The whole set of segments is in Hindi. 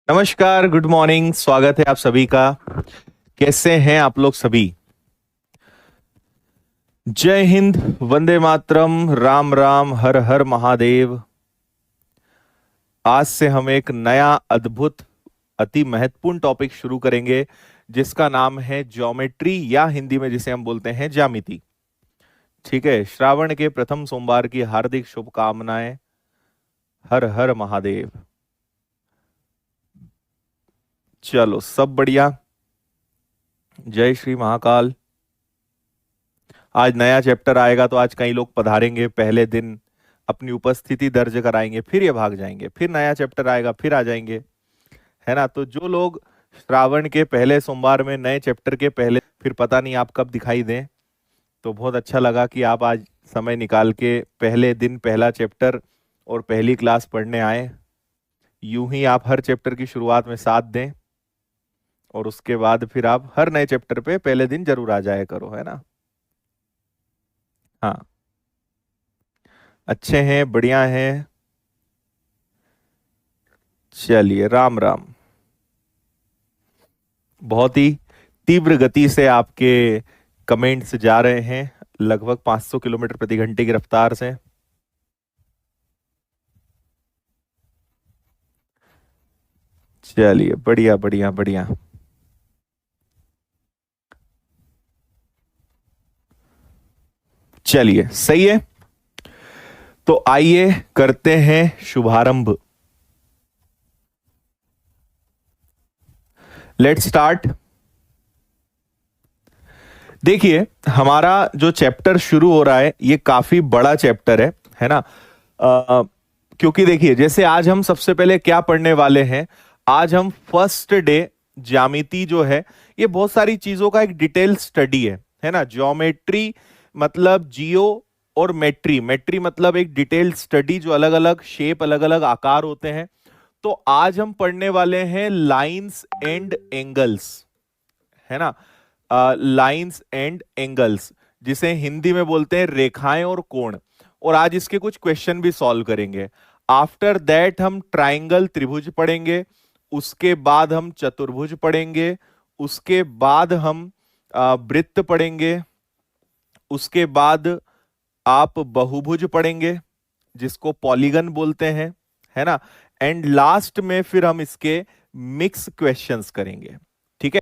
नमस्कार, गुड मॉर्निंग। स्वागत है आप सभी का। कैसे हैं आप लोग सभी? जय हिंद, वंदे मातरम, राम राम, हर हर महादेव। आज से हम एक नया अद्भुत अति महत्वपूर्ण टॉपिक शुरू करेंगे जिसका नाम है ज्योमेट्री, या हिंदी में जिसे हम बोलते हैं ज्यामिति। ठीक है, श्रावण के प्रथम सोमवार की हार्दिक शुभकामनाएं। हर हर महादेव। चलो, सब बढ़िया। जय श्री महाकाल। आज नया चैप्टर आएगा तो आज कई लोग पधारेंगे, पहले दिन अपनी उपस्थिति दर्ज कराएंगे, फिर ये भाग जाएंगे, फिर नया चैप्टर आएगा, फिर आ जाएंगे, है ना। तो जो लोग श्रावण के पहले सोमवार में नए चैप्टर के पहले, फिर पता नहीं आप कब दिखाई दें। तो बहुत अच्छा लगा कि आप आज समय निकाल के पहले दिन पहला चैप्टर और पहली क्लास पढ़ने आए। यूं ही आप हर चैप्टर की शुरुआत में साथ दें और उसके बाद फिर आप हर नए चैप्टर पे पहले दिन जरूर आ जाया करो, है ना। हाँ, अच्छे हैं, बढ़िया हैं। चलिए, राम राम। बहुत ही तीव्र गति से आपके कमेंट्स जा रहे हैं, लगभग 500 किलोमीटर प्रति घंटे की रफ्तार से। चलिए, बढ़िया बढ़िया बढ़िया। चलिए, सही है। तो आइए करते हैं शुभारंभ। Let's start. देखिए, हमारा जो चैप्टर शुरू हो रहा है ये काफी बड़ा चैप्टर है ना। क्योंकि देखिए, जैसे आज हम सबसे पहले क्या पढ़ने वाले हैं, आज हम फर्स्ट डे ज्यामिति जो है ये बहुत सारी चीजों का एक डिटेल स्टडी है ना। ज्योमेट्री मतलब जियो, और मेट्री, मेट्री मतलब एक डिटेल्ड स्टडी, जो अलग अलग शेप, अलग अलग आकार होते हैं। तो आज हम पढ़ने वाले हैं लाइंस एंड एंगल्स, है ना। लाइंस एंड एंगल्स, जिसे हिंदी में बोलते हैं रेखाएं और कोण। और आज इसके कुछ क्वेश्चन भी सॉल्व करेंगे। आफ्टर दैट हम ट्राइंगल, त्रिभुज पढ़ेंगे। उसके बाद हम चतुर्भुज पढ़ेंगे। उसके बाद हम वृत्त पढ़ेंगे। उसके बाद आप बहुभुज पढ़ेंगे, जिसको पॉलीगन बोलते हैं, है ना। एंड लास्ट में फिर हम इसके मिक्स क्वेश्चंस करेंगे। ठीक है।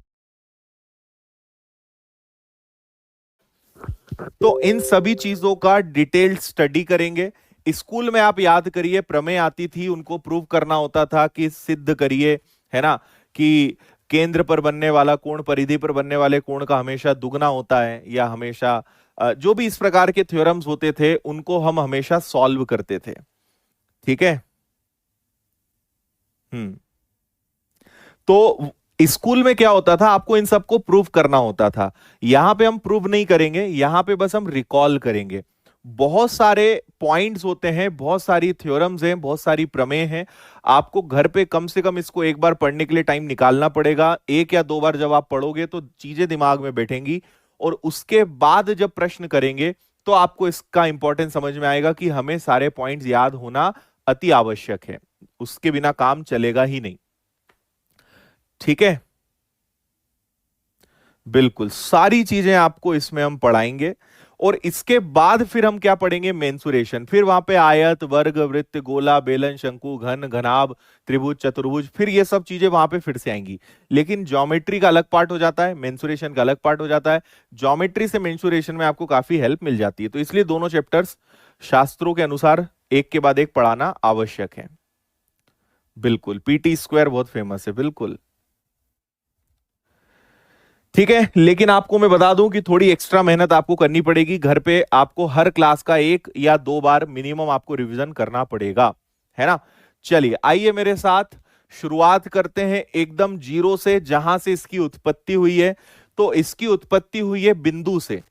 तो इन सभी चीजों का डिटेल्ड स्टडी करेंगे। स्कूल में आप याद करिए, प्रमेय आती थी, उनको प्रूव करना होता था कि सिद्ध करिए, है ना, कि केंद्र पर बनने वाला कोण परिधि पर बनने वाले कोण का हमेशा दुगना होता है, या हमेशा जो भी इस प्रकार के थ्योरम्स होते थे उनको हम हमेशा सॉल्व करते थे। ठीक है। हम्म। तो स्कूल में क्या होता था, आपको इन सबको प्रूव करना होता था। यहां पे हम प्रूव नहीं करेंगे, यहां पे बस हम रिकॉल करेंगे। बहुत सारे पॉइंट्स होते हैं, बहुत सारी थ्योरम्स हैं, बहुत सारी प्रमेय हैं। आपको घर पे कम से कम इसको एक बार पढ़ने के लिए टाइम निकालना पड़ेगा। एक या दो बार जब आप पढ़ोगे तो चीजें दिमाग में बैठेंगी, और उसके बाद जब प्रश्न करेंगे तो आपको इसका इंपॉर्टेंस समझ में आएगा कि हमें सारे पॉइंट्स याद होना अति आवश्यक है। उसके बिना काम चलेगा ही नहीं। ठीक है। बिल्कुल, सारी चीजें आपको इसमें हम पढ़ाएंगे। और इसके बाद फिर हम क्या पढ़ेंगे, मेंसुरेशन। फिर वहां पे आयत, वर्ग, वृत्त, गोला, बेलन, शंकु, घन, घनाभ, त्रिभुज, चतुर्भुज, फिर ये सब चीजें वहां पे फिर से आएंगी। लेकिन ज्योमेट्री का अलग पार्ट हो जाता है, मेंसुरेशन का अलग पार्ट हो जाता है। ज्योमेट्री से मेंसुरेशन में आपको काफी हेल्प मिल जाती है, तो इसलिए दोनों चैप्टर्स शास्त्रों के अनुसार एक के बाद एक पढ़ाना आवश्यक है। बिल्कुल, पीटी स्क्वायर बहुत फेमस है, बिल्कुल। ठीक है। लेकिन आपको मैं बता दूं कि थोड़ी एक्स्ट्रा मेहनत आपको करनी पड़ेगी। घर पे आपको हर क्लास का एक या दो बार मिनिमम आपको रिवीजन करना पड़ेगा, है ना। चलिए, आइए मेरे साथ शुरुआत करते हैं एकदम जीरो से, जहां से इसकी उत्पत्ति हुई है। तो इसकी उत्पत्ति हुई है बिंदु से।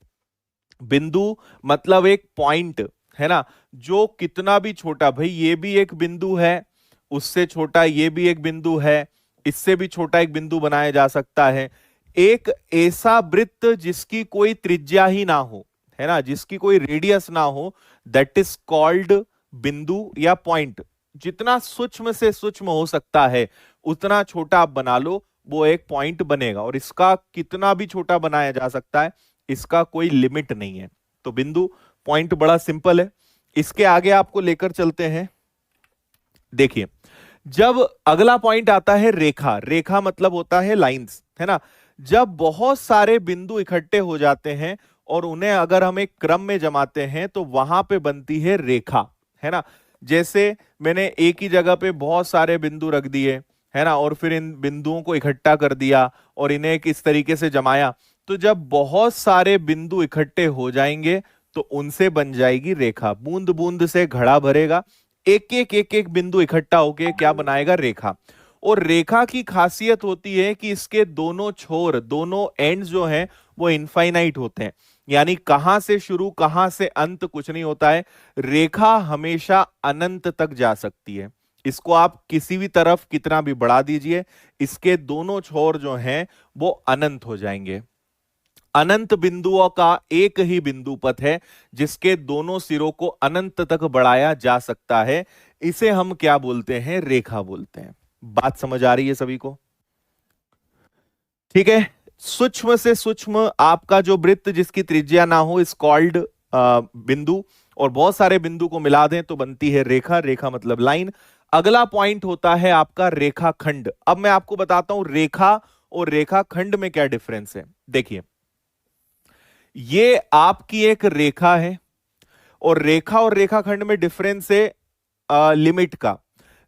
बिंदु मतलब एक पॉइंट, है ना, जो कितना भी छोटा, भाई ये भी एक बिंदु है, उससे छोटा ये भी एक बिंदु है, इससे भी छोटा एक बिंदु बनाया जा सकता है। एक ऐसा वृत्त जिसकी कोई त्रिज्या ही ना हो, है ना, जिसकी कोई रेडियस ना हो, दैट इज कॉल्ड बिंदु या पॉइंट। जितना सूक्ष्म से सूक्ष्म हो सकता है उतना छोटा आप बना लो, वो एक पॉइंट बनेगा। और इसका कितना भी छोटा बनाया जा सकता है, इसका कोई लिमिट नहीं है। तो बिंदु पॉइंट बड़ा सिंपल है। इसके आगे आपको लेकर चलते हैं। देखिए, जब अगला पॉइंट आता है रेखा, रेखा मतलब होता है लाइंस, है ना। जब बहुत सारे बिंदु इकट्ठे हो जाते हैं और उन्हें अगर हम एक क्रम में जमाते हैं तो वहां पे बनती है रेखा, है ना। जैसे मैंने एक ही जगह पे बहुत सारे बिंदु रख दिए, है ना, और फिर इन बिंदुओं को इकट्ठा कर दिया और इन्हें एक इस तरीके से जमाया, तो जब बहुत सारे बिंदु इकट्ठे हो जाएंगे तो उनसे बन जाएगी रेखा। बूंद बूंद से घड़ा भरेगा, एक एक बिंदु इकट्ठा होके क्या बनाएगा, रेखा। और रेखा की खासियत होती है कि इसके दोनों छोर, दोनों एंड्स जो हैं वो इनफाइनाइट होते हैं, यानी कहां से शुरू कहां से अंत कुछ नहीं होता है। रेखा हमेशा अनंत तक जा सकती है। इसको आप किसी भी तरफ कितना भी बढ़ा दीजिए, इसके दोनों छोर जो हैं वो अनंत हो जाएंगे। अनंत बिंदुओं का एक ही बिंदु पथ है जिसके दोनों सिरों को अनंत तक बढ़ाया जा सकता है। इसे हम क्या बोलते हैं, रेखा बोलते हैं। बात समझ आ रही है सभी को? ठीक है। सूक्ष्म से सूक्ष्म आपका जो वृत्त जिसकी त्रिज्या ना हो इस कॉल्ड बिंदु, और बहुत सारे बिंदु को मिला दें तो बनती है रेखा। रेखा मतलब लाइन। अगला पॉइंट होता है आपका रेखाखंड। अब मैं आपको बताता हूं रेखा और रेखाखंड में क्या डिफरेंस है। देखिए, ये आपकी एक रेखा है और रेखा और रेखाखंड में डिफरेंस है लिमिट का।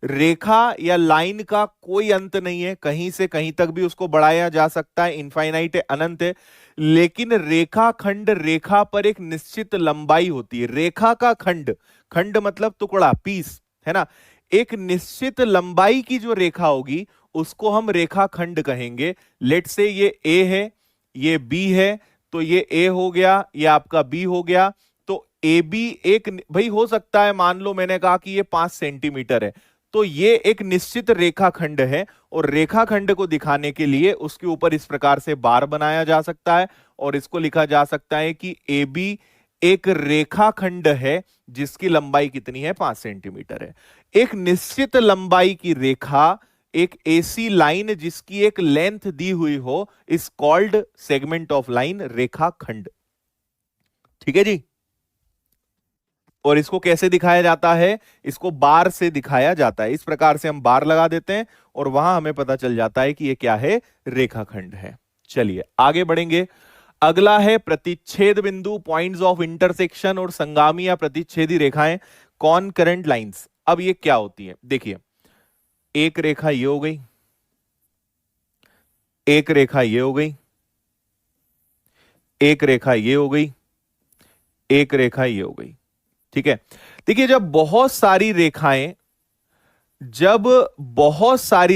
रेखा या लाइन का कोई अंत नहीं है, कहीं से कहीं तक भी उसको बढ़ाया जा सकता है, इनफाइनाइट है, अनंत है। लेकिन रेखाखंड, रेखा पर एक निश्चित लंबाई होती है। रेखा का खंड, खंड मतलब टुकड़ा, पीस, है ना। एक निश्चित लंबाई की जो रेखा होगी उसको हम रेखाखंड कहेंगे। लेट से ये ए है, ये बी है, तो ये ए हो गया, ये आपका बी हो गया। तो ए बी एक, भाई हो सकता है मान लो मैंने कहा कि ये 5 सेंटीमीटर है, तो ये एक निश्चित रेखाखंड है। और रेखाखंड को दिखाने के लिए उसके ऊपर इस प्रकार से बार बनाया जा सकता है और इसको लिखा जा सकता है कि ए बी एक रेखाखंड है जिसकी लंबाई कितनी है, 5 सेंटीमीटर है। एक निश्चित लंबाई की रेखा, एक ऐसी लाइन जिसकी एक लेंथ दी हुई हो, इस कॉल्ड सेगमेंट ऑफ लाइन, रेखाखंड। ठीक है जी। और इसको कैसे दिखाया जाता है, इसको बार से दिखाया जाता है। इस प्रकार से हम बार लगा देते हैं और वहां हमें पता चल जाता है कि ये क्या है, रेखाखंड है। चलिए आगे बढ़ेंगे। अगला है प्रतिच्छेद बिंदु, पॉइंट्स ऑफ इंटरसेक्शन और संगामी या प्रतिच्छेदी रेखाएं, कॉनकरेंट लाइंस। अब ये क्या होती है, देखिए, एक रेखा ये हो गई, एक रेखा ये हो गई, एक रेखा ये हो गई, एक रेखा ये हो गई। ठीक है। देखिए, जब बहुत सारी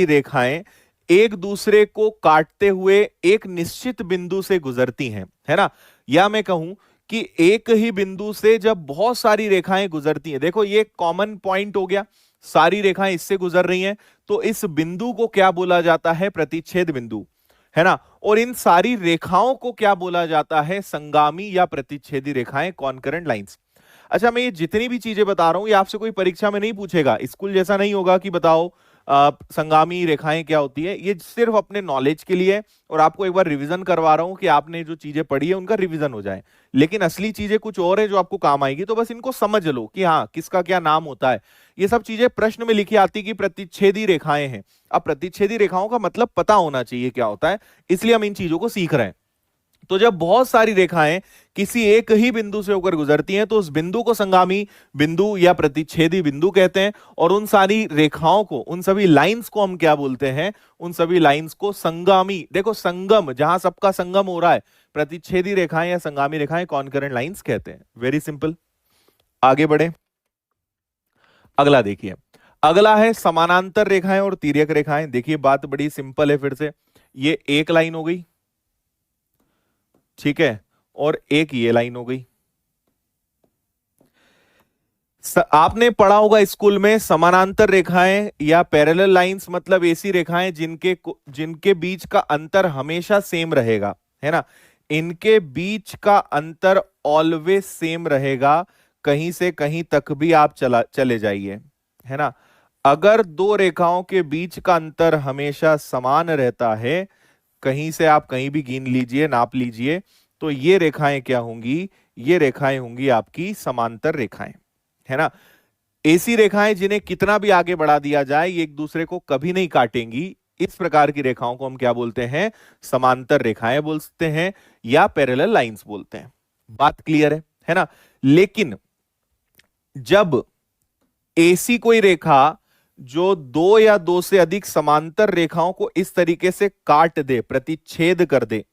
रेखाएं एक दूसरे को काटते हुए एक निश्चित बिंदु से गुजरती हैं, है ना, या मैं कहूं कि एक ही बिंदु से जब बहुत सारी रेखाएं गुजरती हैं, देखो ये कॉमन पॉइंट हो गया, सारी रेखाएं इससे गुजर रही हैं, तो इस बिंदु को क्या बोला जाता है, प्रतिच्छेद बिंदु, है ना। और इन सारी रेखाओं को क्या बोला जाता है, संगामी या प्रतिच्छेदी रेखाएं, कॉनकरेंट लाइंस। अच्छा, मैं ये जितनी भी चीजें बता रहा हूं ये आपसे कोई परीक्षा में नहीं पूछेगा, स्कूल जैसा नहीं होगा कि बताओ संगामी रेखाएं क्या होती है। ये सिर्फ अपने नॉलेज के लिए है और आपको एक बार रिवीजन करवा रहा हूं कि आपने जो चीजें पढ़ी है उनका रिवीजन हो जाए। लेकिन असली चीजें कुछ और है जो आपको काम आएगी, तो बस इनको समझ लो कि हाँ किसका क्या नाम होता है। ये सब चीजें प्रश्न में लिखी आती कि प्रतिच्छेदी रेखाएं हैं। अब प्रतिच्छेदी रेखाओं का मतलब पता होना चाहिए क्या होता है, इसलिए हम इन चीजों को सीख रहे हैं। तो जब बहुत सारी रेखाएं किसी एक ही बिंदु से होकर गुजरती हैं तो उस बिंदु को संगामी बिंदु या प्रतिच्छेदी बिंदु कहते हैं। और उन सारी रेखाओं को, उन सभी लाइंस को हम क्या बोलते हैं, उन सभी लाइंस को संगामी। देखो, संगम, जहां सबका संगम हो रहा है, प्रतिच्छेदी रेखाएं या संगामी रेखाएं कॉनकरेंट लाइंस कहते हैं। Very simple. आगे बढ़े। अगला देखिए, अगला है समानांतर रेखाएं और तिर्यक रेखाएं। देखिए बात बड़ी सिंपल है। फिर से ये एक लाइन हो गई, ठीक है, और एक ये लाइन हो गई। आपने पढ़ा होगा स्कूल में समानांतर रेखाएं या पैरेलल लाइंस मतलब ऐसी रेखाएं जिनके बीच का अंतर हमेशा सेम रहेगा, है ना। इनके बीच का अंतर ऑलवेज सेम रहेगा, कहीं से कहीं तक भी आप चले जाइए, है ना। अगर दो रेखाओं के बीच का अंतर हमेशा समान रहता है, कहीं से आप कहीं भी गिन लीजिए, नाप लीजिए, तो ये रेखाएं क्या होंगी? ये रेखाएं होंगी आपकी समांतर रेखाएं, है ना। ऐसी रेखाएं जिन्हें कितना भी आगे बढ़ा दिया जाए ये एक दूसरे को कभी नहीं काटेंगी, इस प्रकार की रेखाओं को हम क्या बोलते हैं? समांतर रेखाएं बोलते हैं या पैरेलल लाइंस बोलते हैं। बात क्लियर है ना। लेकिन जब ऐसी कोई रेखा जो दो या दो से अधिक समांतर रेखाओं को इस तरीके से काट दे, प्रतिच्छेद कर दे,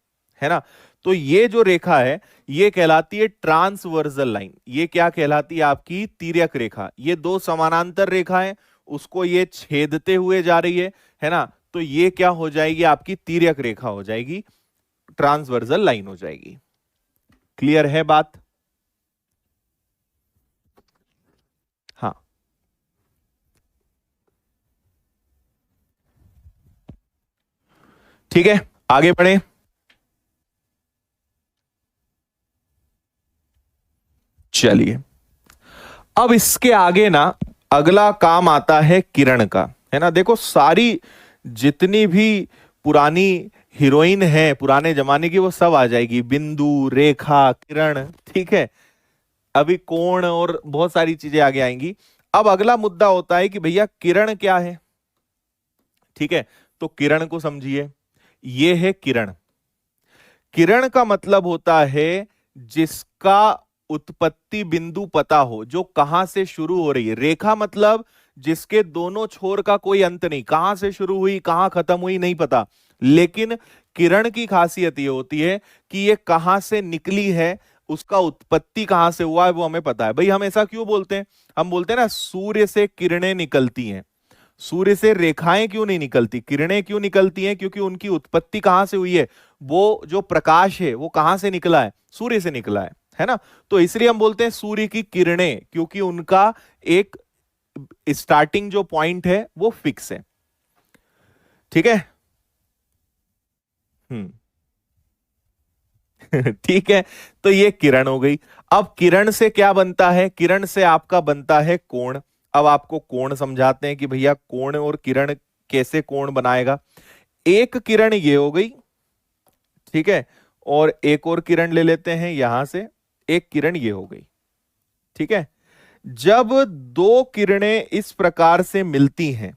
है ना, तो ये जो रेखा है ये कहलाती है ट्रांसवर्सल लाइन। ये क्या कहलाती है? आपकी तिर्यक रेखा। ये दो समानांतर रेखाएं, उसको ये छेदते हुए जा रही है ना, तो ये क्या हो जाएगी? आपकी तिर्यक रेखा हो जाएगी, ट्रांसवर्सल लाइन हो जाएगी। क्लियर है बात? हाँ, ठीक है, आगे बढ़े। चलिए, अब इसके आगे ना अगला काम आता है किरण का, है ना। देखो, सारी जितनी भी पुरानी हीरोइन है पुराने जमाने की, वो सब आ जाएगी, बिंदु, रेखा, किरण, ठीक है। अभी कोण और बहुत सारी चीजें आगे आएंगी। अब अगला मुद्दा होता है कि भैया किरण क्या है, ठीक है। तो किरण को समझिए, ये है किरण। किरण का मतलब होता है जिसका उत्पत्ति बिंदु पता हो, जो कहां से शुरू हो रही है। रेखा मतलब जिसके दोनों छोर का कोई अंत नहीं, कहां से शुरू हुई कहां खत्म हुई नहीं पता। लेकिन किरण की खासियत यह होती है कि ये कहां से निकली है, उसका उत्पत्ति कहां से हुआ है वो हमें पता है। भाई हम ऐसा क्यों बोलते हैं? हम बोलते हैं ना, सूर्य से किरणें निकलती हैं। सूर्य से रेखाएं क्यों नहीं निकलती, किरणें क्यों निकलती हैं? क्योंकि उनकी उत्पत्ति कहां से हुई है, वो जो प्रकाश है वो कहां से निकला है? सूर्य से निकला है ना। तो इसलिए हम बोलते हैं सूर्य की किरणें, क्योंकि उनका एक स्टार्टिंग जो पॉइंट है वो फिक्स है, ठीक है। हम्म। ठीक है, तो ये किरण हो गई। अब किरण से क्या बनता है? किरण से आपका बनता है कोण। अब आपको कोण समझाते हैं कि भैया कोण और किरण कैसे कोण बनाएगा। एक किरण ये हो गई, ठीक है, और एक और किरण ले लेते हैं यहां से, एक किरण ये हो गई, ठीक है। जब दो किरणें इस प्रकार से मिलती हैं,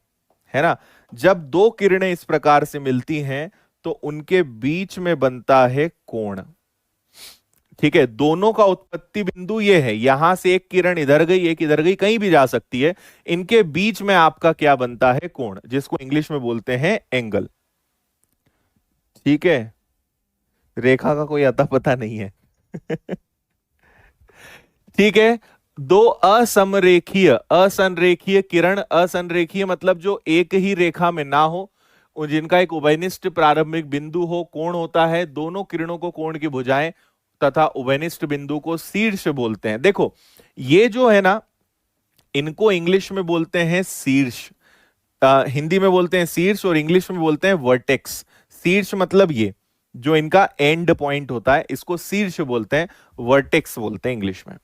है ना, जब दो किरणें इस प्रकार से मिलती हैं तो उनके बीच में बनता है कोण, ठीक है। दोनों का उत्पत्ति बिंदु ये है, यहां से एक किरण इधर गई एक इधर गई, कहीं भी जा सकती है। इनके बीच में आपका क्या बनता है? कोण, जिसको इंग्लिश में बोलते हैं एंगल, ठीक है। रेखा का कोई अता पता नहीं है। ठीक है। दो असमरेखीय, असंरेखीय किरण, असंरेखीय मतलब जो एक ही रेखा में ना हो, जिनका एक उभयनिष्ठ प्रारंभिक बिंदु हो, कोण होता है। दोनों किरणों को कोण की भुजाएं तथा उभयनिष्ठ बिंदु को शीर्ष बोलते हैं। देखो, ये जो है ना, इनको इंग्लिश में बोलते हैं शीर्ष, हिंदी में बोलते हैं शीर्ष और इंग्लिश में बोलते हैं वर्टेक्स। शीर्ष मतलब ये जो इनका एंड पॉइंट होता है, इसको शीर्ष बोलते हैं, वर्टेक्स बोलते हैं इंग्लिश में।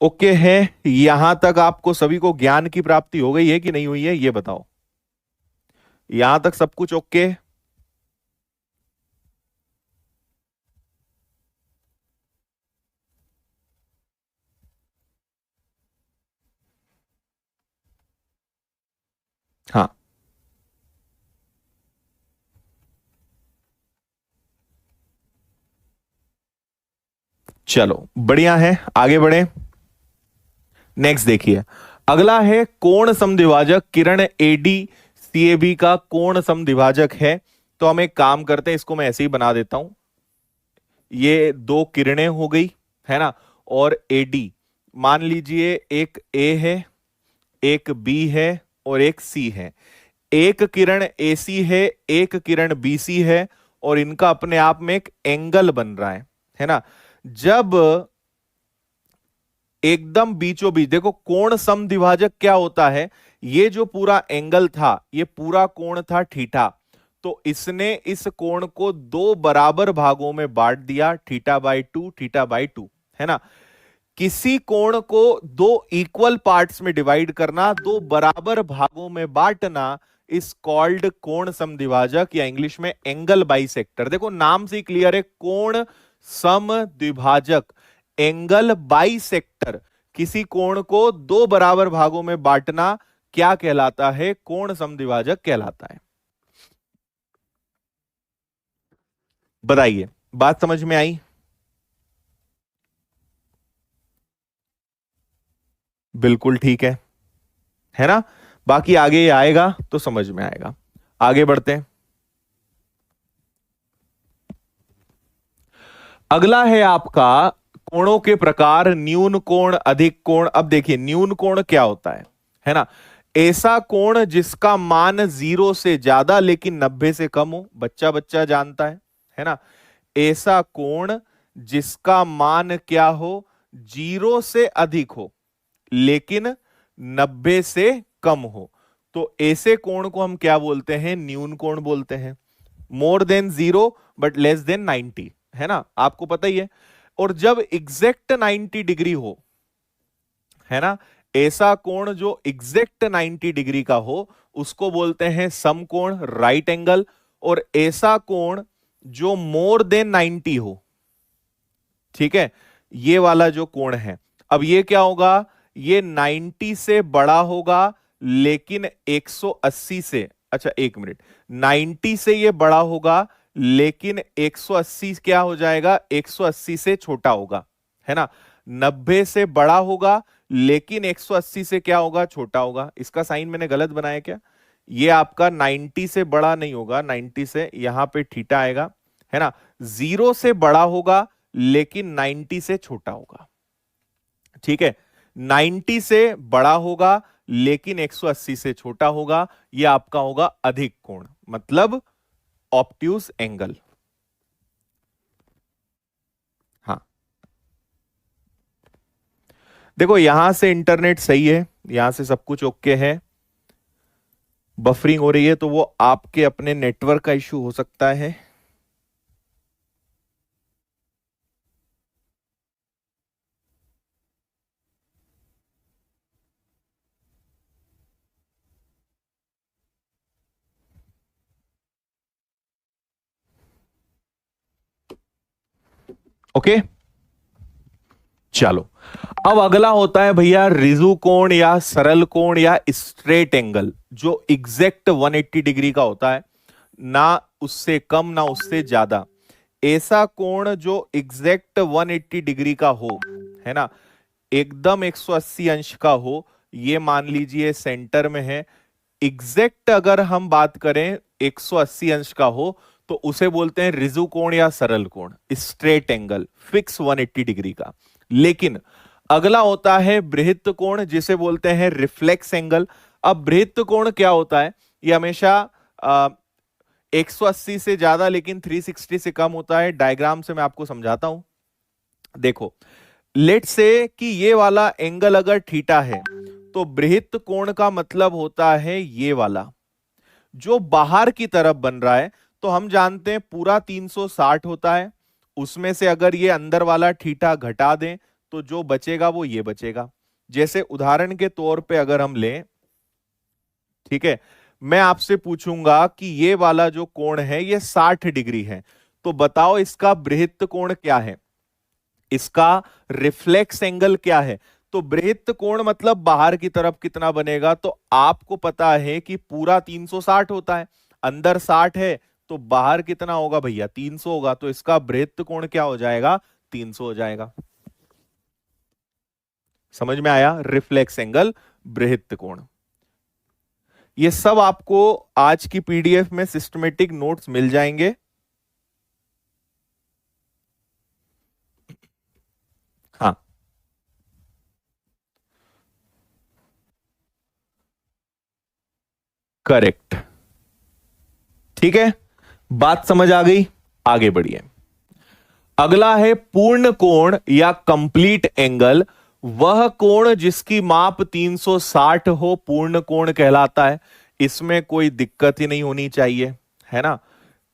ओके है, यहां तक आपको सभी को ज्ञान की प्राप्ति हो गई है कि नहीं हुई है, ये बताओ। यहां तक सब कुछ ओके? हाँ, चलो बढ़िया है, आगे बढ़े। नेक्स्ट देखिए, अगला है कोण समद्विभाजक। किरण एडी सीएबी का कोण समद्विभाजक है। तो हम एक काम करते हैं, इसको मैं ऐसे ही बना देता हूं। ये दो किरणें हो गई, है ना, और एडी मान लीजिए, एक ए है, एक बी है और एक सी है। एक किरण एसी है, एक किरण बीसी है, और इनका अपने आप में एक एंगल बन रहा है ना। जब एकदम बीचों बीच, देखो कोण समद्विभाजक क्या होता है, ये जो पूरा एंगल था ये पूरा कोण था थीटा। तो इसने इस कोण को दो बराबर भागों में बांट दिया, theta by two, theta by two, है ना। किसी कोण को दो इक्वल पार्ट्स में डिवाइड करना, दो बराबर भागों में बांटना इस कॉल्ड कोण समद्विभाजक, या इंग्लिश में एंगल बाइसेक्टर। देखो नाम से क्लियर है, कोण समद्विभाजक, एंगल बाइसेक्टर। किसी कोण को दो बराबर भागों में बांटना क्या कहलाता है? कोण समद्विभाजक कहलाता है। बताइए, बात समझ में आई? बिल्कुल ठीक है ना? बाकी आगे ये आएगा तो समझ में आएगा। आगे बढ़ते हैं। अगला है आपका कोणों के प्रकार, न्यून कोण, अधिक कोण। अब देखिए न्यून कोण क्या होता है ना? ऐसा कोण जिसका मान 0 से ज्यादा लेकिन 90 से कम हो। बच्चा बच्चा जानता है ना? ऐसा कोण जिसका मान क्या हो? 0 से अधिक हो लेकिन 90 से कम हो। तो ऐसे कोण को हम क्या बोलते हैं? न्यून कोण बोलते हैं। More than 0 but less than 90, है ना? आपको पता ही है। और जब एग्जैक्ट 90 डिग्री हो, है ना, ऐसा कोण जो एग्जैक्ट 90 डिग्री का हो उसको बोलते हैं समकोण, राइट एंगल। और ऐसा कोण जो मोर देन 90 हो, ठीक है, ये वाला जो कोण है, अब ये क्या होगा? ये 90 से बड़ा होगा लेकिन 180 से, अच्छा एक मिनट, 90 से ये बड़ा होगा लेकिन 180 क्या हो जाएगा? 180 से छोटा होगा, है ना? 90 से बड़ा होगा लेकिन 180 से क्या होगा? छोटा होगा। इसका साइन मैंने गलत बनाया क्या? ये आपका 90 से बड़ा नहीं होगा, 90 से यहां पे थीटा आएगा, है ना? 0 से बड़ा होगा लेकिन 90 से छोटा होगा, ठीक है? 90 से बड़ा होगा लेकिन 180 से छोटा होगा, यह आपका होगा अधिक कोण, मतलब ऑब्ट्यूज एंगल। हाँ, देखो यहां से इंटरनेट सही है, यहां से सब कुछ ओके है। बफरिंग हो रही है तो वो आपके अपने नेटवर्क का इश्यू हो सकता है। ओके, चलो अब अगला होता है भैया रिजु कोण या सरल कोण या स्ट्रेट एंगल, जो एग्जैक्ट 180 डिग्री का होता है, ना उससे कम ना उससे ज्यादा। ऐसा कोण जो एग्जैक्ट 180 डिग्री का हो, है ना, एकदम 180 अंश का हो, ये मान लीजिए सेंटर में है। एग्जैक्ट अगर हम बात करें 180 अंश का हो तो उसे बोलते हैं रिजु कोण या सरल कोण, स्ट्रेट एंगल, फिक्स 180 डिग्री का। लेकिन अगला होता है बृहत्त कोण, जिसे बोलते हैं रिफ्लेक्स एंगल। अब बृहत्त कोण क्या होता है? ये हमेशा 180 से ज्यादा लेकिन 360 से कम होता है। डायग्राम से मैं आपको समझाता हूं। देखो लेट से कि ये वाला एंगल अगर थीटा है तो बृहत्त कोण का मतलब होता है ये वाला जो बाहर की तरफ बन रहा है। तो हम जानते हैं पूरा 360 होता है, उसमें से अगर ये अंदर वाला थीटा घटा दें तो जो बचेगा वो ये बचेगा। जैसे उदाहरण के तौर पे अगर हम लें, ठीक है, मैं आपसे पूछूंगा कि ये वाला जो कोण है ये 60 डिग्री है, तो बताओ इसका बृहत्त कोण क्या है, इसका रिफ्लेक्स एंगल क्या है? तो बृहत्त कोण मतलब बाहर की तरफ कितना बनेगा? तो आपको पता है कि पूरा 360 होता है, अंदर 60 है, तो बाहर कितना होगा भैया? 300 होगा। तो इसका बृहत्त कोण क्या हो जाएगा? 300 हो जाएगा। समझ में आया? रिफ्लेक्स एंगल, बृहत्त कोण। ये सब आपको आज की पीडीएफ में सिस्टमेटिक नोट्स मिल जाएंगे। हाँ, करेक्ट, ठीक है, बात समझ आ गई। आगे बढ़िए। अगला है पूर्ण कोण या कंप्लीट एंगल। वह कोण जिसकी माप 360 हो पूर्ण कोण कहलाता है। इसमें कोई दिक्कत ही नहीं होनी चाहिए, है ना?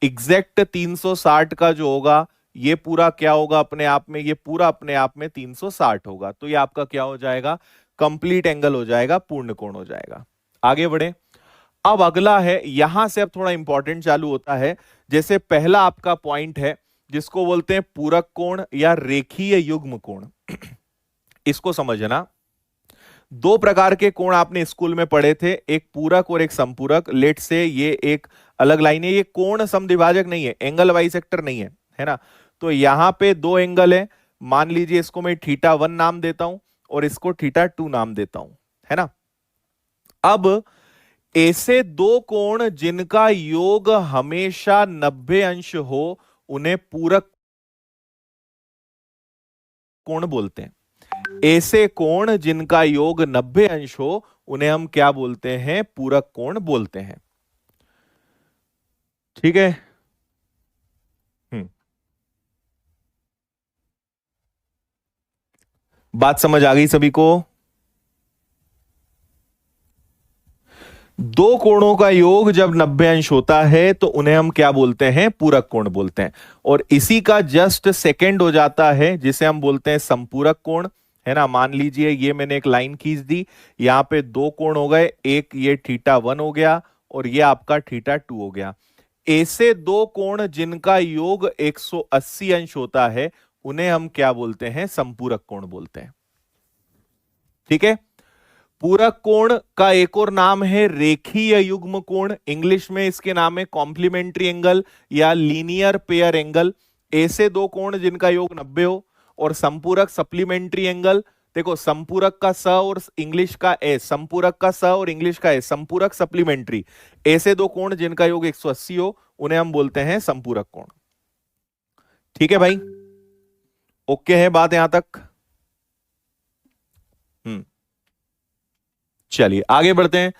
एग्जैक्ट 360 का जो होगा ये पूरा क्या होगा अपने आप में, ये पूरा अपने आप में 360 होगा। तो ये आपका क्या हो जाएगा, कंप्लीट एंगल हो जाएगा, पूर्ण कोण हो जाएगा। आगे बढ़े। अब अगला है, यहां से अब थोड़ा इंपॉर्टेंट चालू होता है। जैसे पहला आपका पॉइंट है जिसको बोलते हैं पूरक कोण या रेखीय युग्म कोण। इसको समझना, दो प्रकार के कोण आपने स्कूल में पढ़े थे, एक पूरक और एक संपूरक। लेट से ये एक अलग लाइन है, ये कोण समद्विभाजक नहीं है, एंगल बाइसेक्टर नहीं है, है ना। तो यहां पे दो एंगल है, मान लीजिए इसको मैं θ1 नाम देता हूं और इसको θ2 नाम देता हूं, है ना। अब ऐसे दो कोण जिनका योग हमेशा 90 अंश हो उन्हें पूरक कोण बोलते हैं। ऐसे कोण जिनका योग 90 अंश हो उन्हें हम क्या बोलते हैं, पूरक कोण बोलते हैं। ठीक है। बात समझ आ गई सभी को। दो कोणों का योग जब 90 अंश होता है तो उन्हें हम क्या बोलते हैं, पूरक कोण बोलते हैं। और इसी का जस्ट सेकंड हो जाता है जिसे हम बोलते हैं संपूरक कोण, है ना। मान लीजिए ये मैंने एक लाइन खींच दी, यहां पे दो कोण हो गए, एक ये θ1 हो गया और ये आपका θ2 हो गया। ऐसे दो कोण जिनका योग 180 अंश होता है उन्हें हम क्या बोलते हैं, संपूरक कोण बोलते हैं। ठीक है। पूरक कोण का एक और नाम है रेखीय युग्म कोण, इंग्लिश में इसके नाम है कॉम्प्लीमेंट्री एंगल या लीनियर पेयर एंगल। ऐसे दो कोण जिनका योग 90 हो। और संपूरक सप्लीमेंट्री एंगल, देखो संपूरक का स और इंग्लिश का एस, संपूरक का स और इंग्लिश का एस, संपूरक सप्लीमेंट्री। ऐसे दो कोण जिनका योग 180 हो उन्हें हम बोलते हैं संपूरक कोण। ठीक है भाई, ओके है बात यहां तक। चलिए आगे बढ़ते हैं।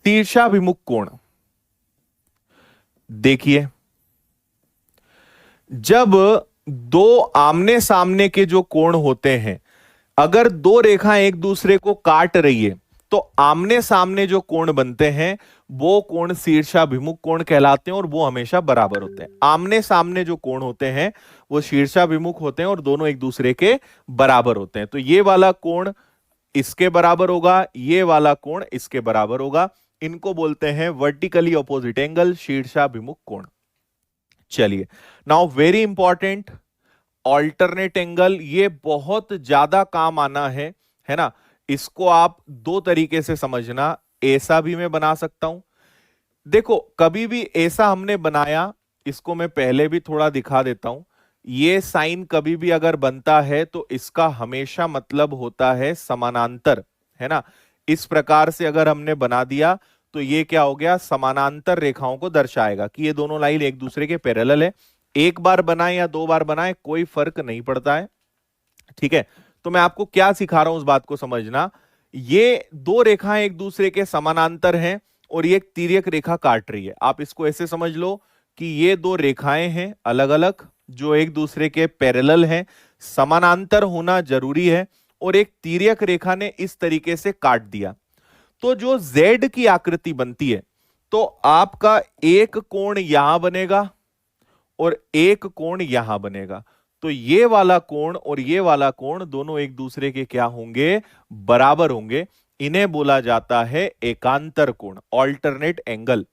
शीर्षाभिमुख कोण, देखिए जब दो आमने सामने के जो कोण होते हैं, अगर दो रेखाएं एक दूसरे को काट रही है तो आमने सामने जो कोण बनते हैं वो कोण शीर्षाभिमुख कोण कहलाते हैं और वो हमेशा बराबर होते हैं। आमने सामने जो कोण होते हैं वो शीर्षाभिमुख होते हैं और दोनों एक दूसरे के बराबर होते हैं। तो ये वाला कोण इसके बराबर होगा, ये वाला कोण इसके बराबर होगा। इनको बोलते हैं वर्टिकली ऑपोजिट एंगल, शीर्षाभिमुख कोण। चलिए now very important, alternate angle, ये बहुत ज्यादा काम आना है ना। इसको आप दो तरीके से समझना, ऐसा भी मैं बना सकता हूं। देखो कभी भी ऐसा हमने बनाया, इसको मैं पहले भी थोड़ा दिखा देता हूं। ये साइन कभी भी अगर बनता है तो इसका हमेशा मतलब होता है समानांतर, है ना। इस प्रकार से अगर हमने बना दिया तो ये क्या हो गया, समानांतर रेखाओं को दर्शाएगा कि ये दोनों लाइन एक दूसरे के पैरेलल है। एक बार बनाए या दो बार बनाए कोई फर्क नहीं पड़ता है। ठीक है, तो मैं आपको क्या सिखा रहा हूं उस बात को समझना। ये दो रेखाएं एक दूसरे के समानांतर हैं और ये एक तिर्यक रेखा काट रही है। आप इसको ऐसे समझ लो कि ये दो रेखाएं हैं अलग अलग जो एक दूसरे के पैरेलल हैं, समानांतर होना जरूरी है, और एक तिर्यक रेखा ने इस तरीके से काट दिया। तो जो Z की आकृति बनती है तो आपका एक कोण यहां बनेगा और एक कोण यहां बनेगा। तो ये वाला कोण और ये वाला कोण दोनों एक दूसरे के क्या होंगे, बराबर होंगे। इन्हें बोला जाता है एकांतर कोण, ऑल्टरनेट एंगल,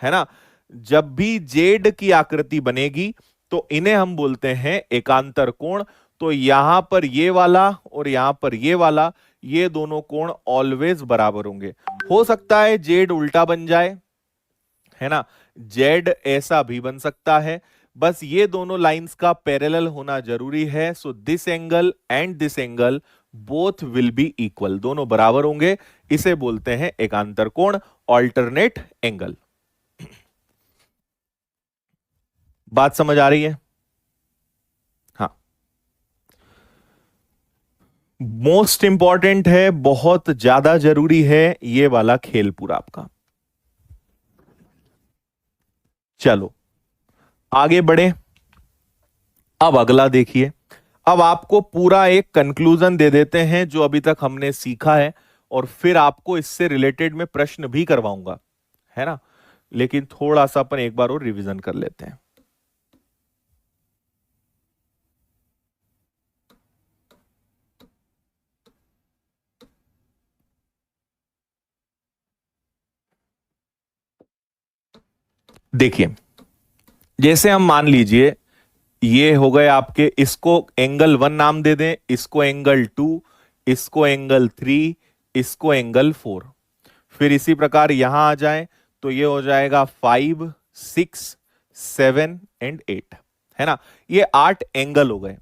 है ना। जब भी जेड की आकृति बनेगी तो इन्हें हम बोलते हैं एकांतर कोण। तो यहां पर ये वाला और यहां पर ये वाला, ये दोनों कोण ऑलवेज बराबर होंगे। हो सकता है जेड उल्टा बन जाए, है ना, जेड ऐसा भी बन सकता है, बस ये दोनों लाइंस का पैरेलल होना जरूरी है। So this angle and this angle both will be equal, दोनों बराबर होंगे। इसे बोलते हैं एकांतर कोण, ऑल्टरनेट एंगल। बात समझ आ रही है? हाँ, मोस्ट इंपॉर्टेंट है, बहुत ज्यादा जरूरी है ये वाला खेल पूरा आपका। चलो आगे बढ़े। अब अगला देखिए, अब आपको पूरा एक कंक्लूजन दे देते हैं जो अभी तक हमने सीखा है, और फिर आपको इससे रिलेटेड में प्रश्न भी करवाऊंगा, है ना। लेकिन थोड़ा सा अपन एक बार और रिवीजन कर लेते हैं। देखिए, जैसे हम मान लीजिए ये हो गए आपके, इसको एंगल 1 नाम दे दें, इसको एंगल 2, इसको एंगल 3, इसको एंगल 4। फिर इसी प्रकार यहां आ जाएं तो ये हो जाएगा 5, 6, 7 एंड 8, है ना। ये 8 एंगल हो गए।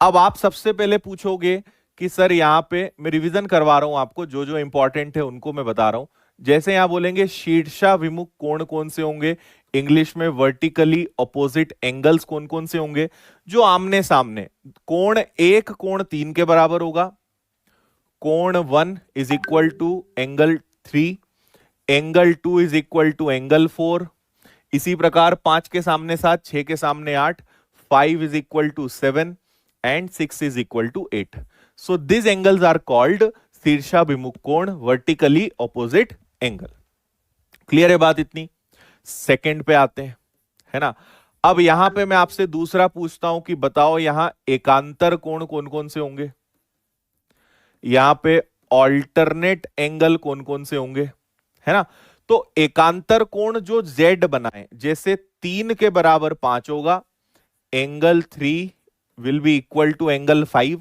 अब आप सबसे पहले पूछोगे कि सर यहां पे मैं रिवीजन करवा रहा हूं आपको, जो जो इंपॉर्टेंट है उनको मैं बता रहा हूं। जैसे यहां बोलेंगे शीर्षाभिमुख कोण कौन से होंगे, इंग्लिश में वर्टिकली ऑपोजिट एंगल्स कौन कौन से होंगे, जो आमने सामने। कोण 1 कोण 3 के बराबर होगा, कोण 1 is equal to angle 3, angle 2 is equal to angle 4। इसी प्रकार 5 के सामने 7, 6 के सामने 8, 5 is equal to 7 and 6 is equal to 8। So this angles are called शीर्षाभिमुख कोण, वर्टिकली ऑपोजिट एंगल। क्लियर है बात इतनी। सेकंड पे आते हैं, है ना। अब यहां पे मैं आपसे दूसरा पूछता हूं कि बताओ यहां एकांतर कोण कौन कौन से होंगे, यहां पे ऑल्टरनेट एंगल कौन कौन से होंगे, है ना। तो एकांतर कोण जो Z बनाए, जैसे 3 के बराबर 5 होगा, angle 3 will be equal to angle 5।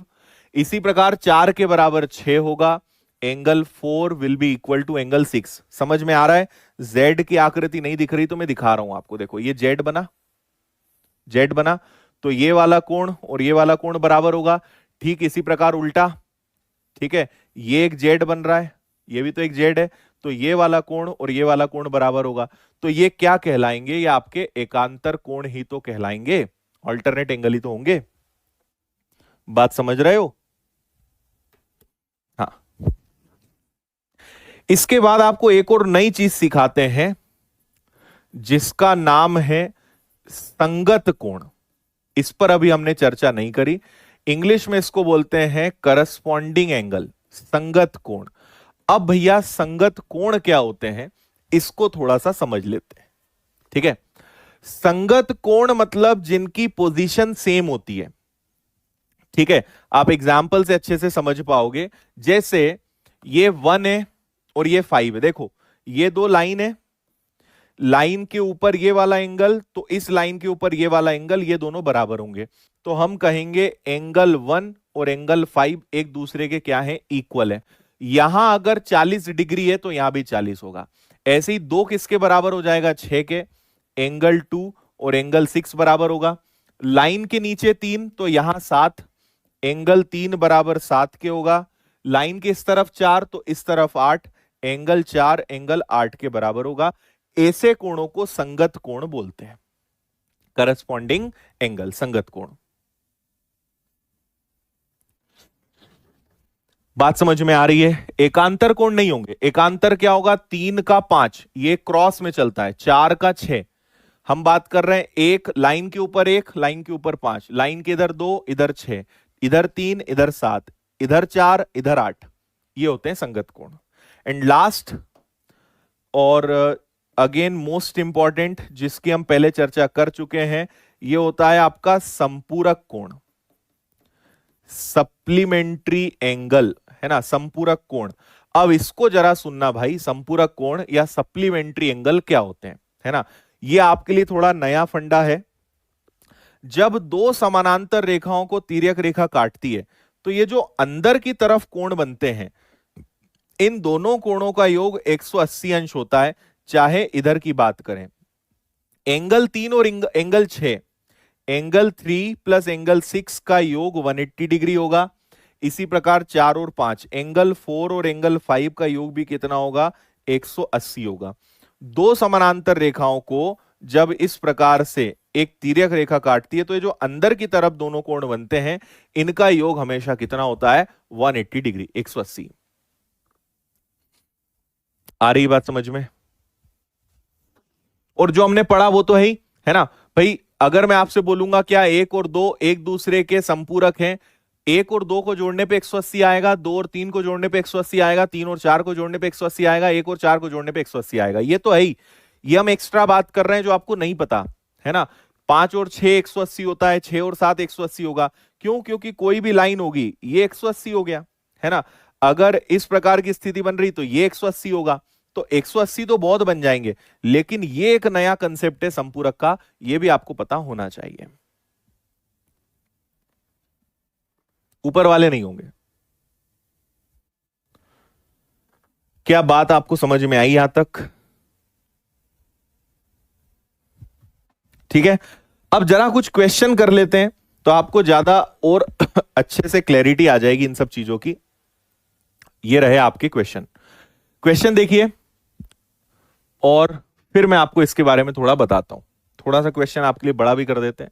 इसी प्रकार 4 के बराबर 6 होगा, angle 4 will be equal to angle 6। समझ में आ रहा है। Z की आकृति नहीं दिख रही तो मैं दिखा रहा हूं आपको। देखो ये Z बना, Z बना, तो ये वाला कोण और ये वाला कोण बराबर होगा। ठीक इसी प्रकार उल्टा, ठीक है, ये एक Z बन रहा है, ये भी तो एक Z है, तो ये वाला कोण और ये वाला कोण बराबर होगा। तो ये क्या कहलाएंगे, ये आपके एकांतर कोण ही तो कहलाएंगे, ऑल्टरनेट एंगल ही तो होंगे। बात समझ रहे हो। हाँ, इसके बाद आपको एक और नई चीज सिखाते हैं जिसका नाम है संगत कोण। इस पर अभी हमने चर्चा नहीं करी। इंग्लिश में इसको बोलते हैं करस्पॉन्डिंग एंगल, संगत कोण। अब भैया संगत कोण क्या होते हैं, इसको थोड़ा सा समझ लेते हैं। ठीक है, संगत कोण मतलब जिनकी पोजीशन सेम होती है। ठीक है, आप एग्जाम्पल से अच्छे से समझ पाओगे। जैसे ये 1 है और ये 5 है। देखो ये दो लाइन है, लाइन के ऊपर ये वाला एंगल, तो इस लाइन के ऊपर ये वाला एंगल, ये दोनों बराबर होंगे। तो हम कहेंगे एंगल 1 और एंगल 5 एक दूसरे के क्या है, इक्वल है। यहां अगर 40 डिग्री है तो यहां भी 40 होगा। ऐसे ही दो किसके बराबर हो जाएगा, 6 के, एंगल 2 और एंगल 6 बराबर होगा। लाइन के नीचे 3 तो यहां 7, एंगल 3 बराबर 7 के होगा। लाइन के इस तरफ 4 तो इस तरफ 8, एंगल 4 एंगल 8 के बराबर होगा। ऐसे कोणों को संगत कोण बोलते हैं, करस्पॉन्डिंग एंगल, संगत कोण। बात समझ में आ रही है। एकांतर कोण नहीं होंगे। एकांतर क्या होगा, 3 का 5 ये क्रॉस में चलता है, 4 का 6। हम बात कर रहे हैं एक लाइन के ऊपर 1, लाइन के ऊपर 5, लाइन के इधर 2 इधर 6, इधर 3 इधर 7, इधर 4 इधर 8, ये होते हैं संगत कोण। एंड लास्ट और अगेन मोस्ट इंपॉर्टेंट, जिसकी हम पहले चर्चा कर चुके हैं, ये होता है आपका संपूरक कोण, सप्लीमेंट्री एंगल, है ना, संपूरक कोण। अब इसको जरा सुनना भाई, संपूरक कोण या सप्लीमेंट्री एंगल क्या होते हैं, है ना। ये आपके लिए थोड़ा नया फंडा है। जब दो समानांतर रेखाओं को तिर्यक रेखा काटती है तो ये जो अंदर की तरफ कोण बनते हैं, इन दोनों कोणों का योग 180 अंश होता है। चाहे इधर की बात करें, एंगल 3 और एंगल 6, एंगल 3 प्लस एंगल 6 का योग 180 डिग्री होगा। इसी प्रकार 4 और 5, एंगल 4 और एंगल 5 का योग भी कितना होगा, 180 होगा। दो समानांतर रेखाओं को जब इस प्रकार से एक तिर्यक रेखा काटती है तो ये जो अंदर की तरफ दोनों कोण बनते हैं, इनका योग हमेशा कितना होता है, 180 डिग्री, 180। आ रही बात समझ में। और जो हमने पढ़ा वो तो है ना भाई। अगर मैं आपसे बोलूंगा क्या 1 और 2 एक दूसरे के संपूरक हैं, 1 और 2 को जोड़ने पे 180 आएगा, 2 और 3 को जोड़ने पे 180 आएगा, 3 और 4 को जोड़ने पे 180 आएगा, 1 और 4 को जोड़ने पे 180 आएगा। ये तो है ही। ये हम एक्स्ट्रा बात कर रहे हैं जो आपको नहीं पता, है ना। 5 और 6 180 होता है, 6 और 7 180 होगा। क्यों, क्योंकि कोई भी लाइन होगी ये 180 हो गया, है ना। अगर इस प्रकार की स्थिति बन रही तो ये 180 होगा। तो 180 तो बहुत बन जाएंगे, लेकिन ये एक नया कंसेप्ट है संपूरक का, ये भी आपको पता होना चाहिए। ऊपर वाले नहीं होंगे। क्या बात आपको समझ में आई यहां तक? ठीक है, अब जरा कुछ क्वेश्चन कर लेते हैं तो आपको ज्यादा और अच्छे से क्लैरिटी आ जाएगी इन सब चीजों की। ये रहे आपके क्वेश्चन। क्वेश्चन देखिए और फिर मैं आपको इसके बारे में थोड़ा बताता हूं। थोड़ा सा क्वेश्चन आपके लिए बड़ा भी कर देते हैं,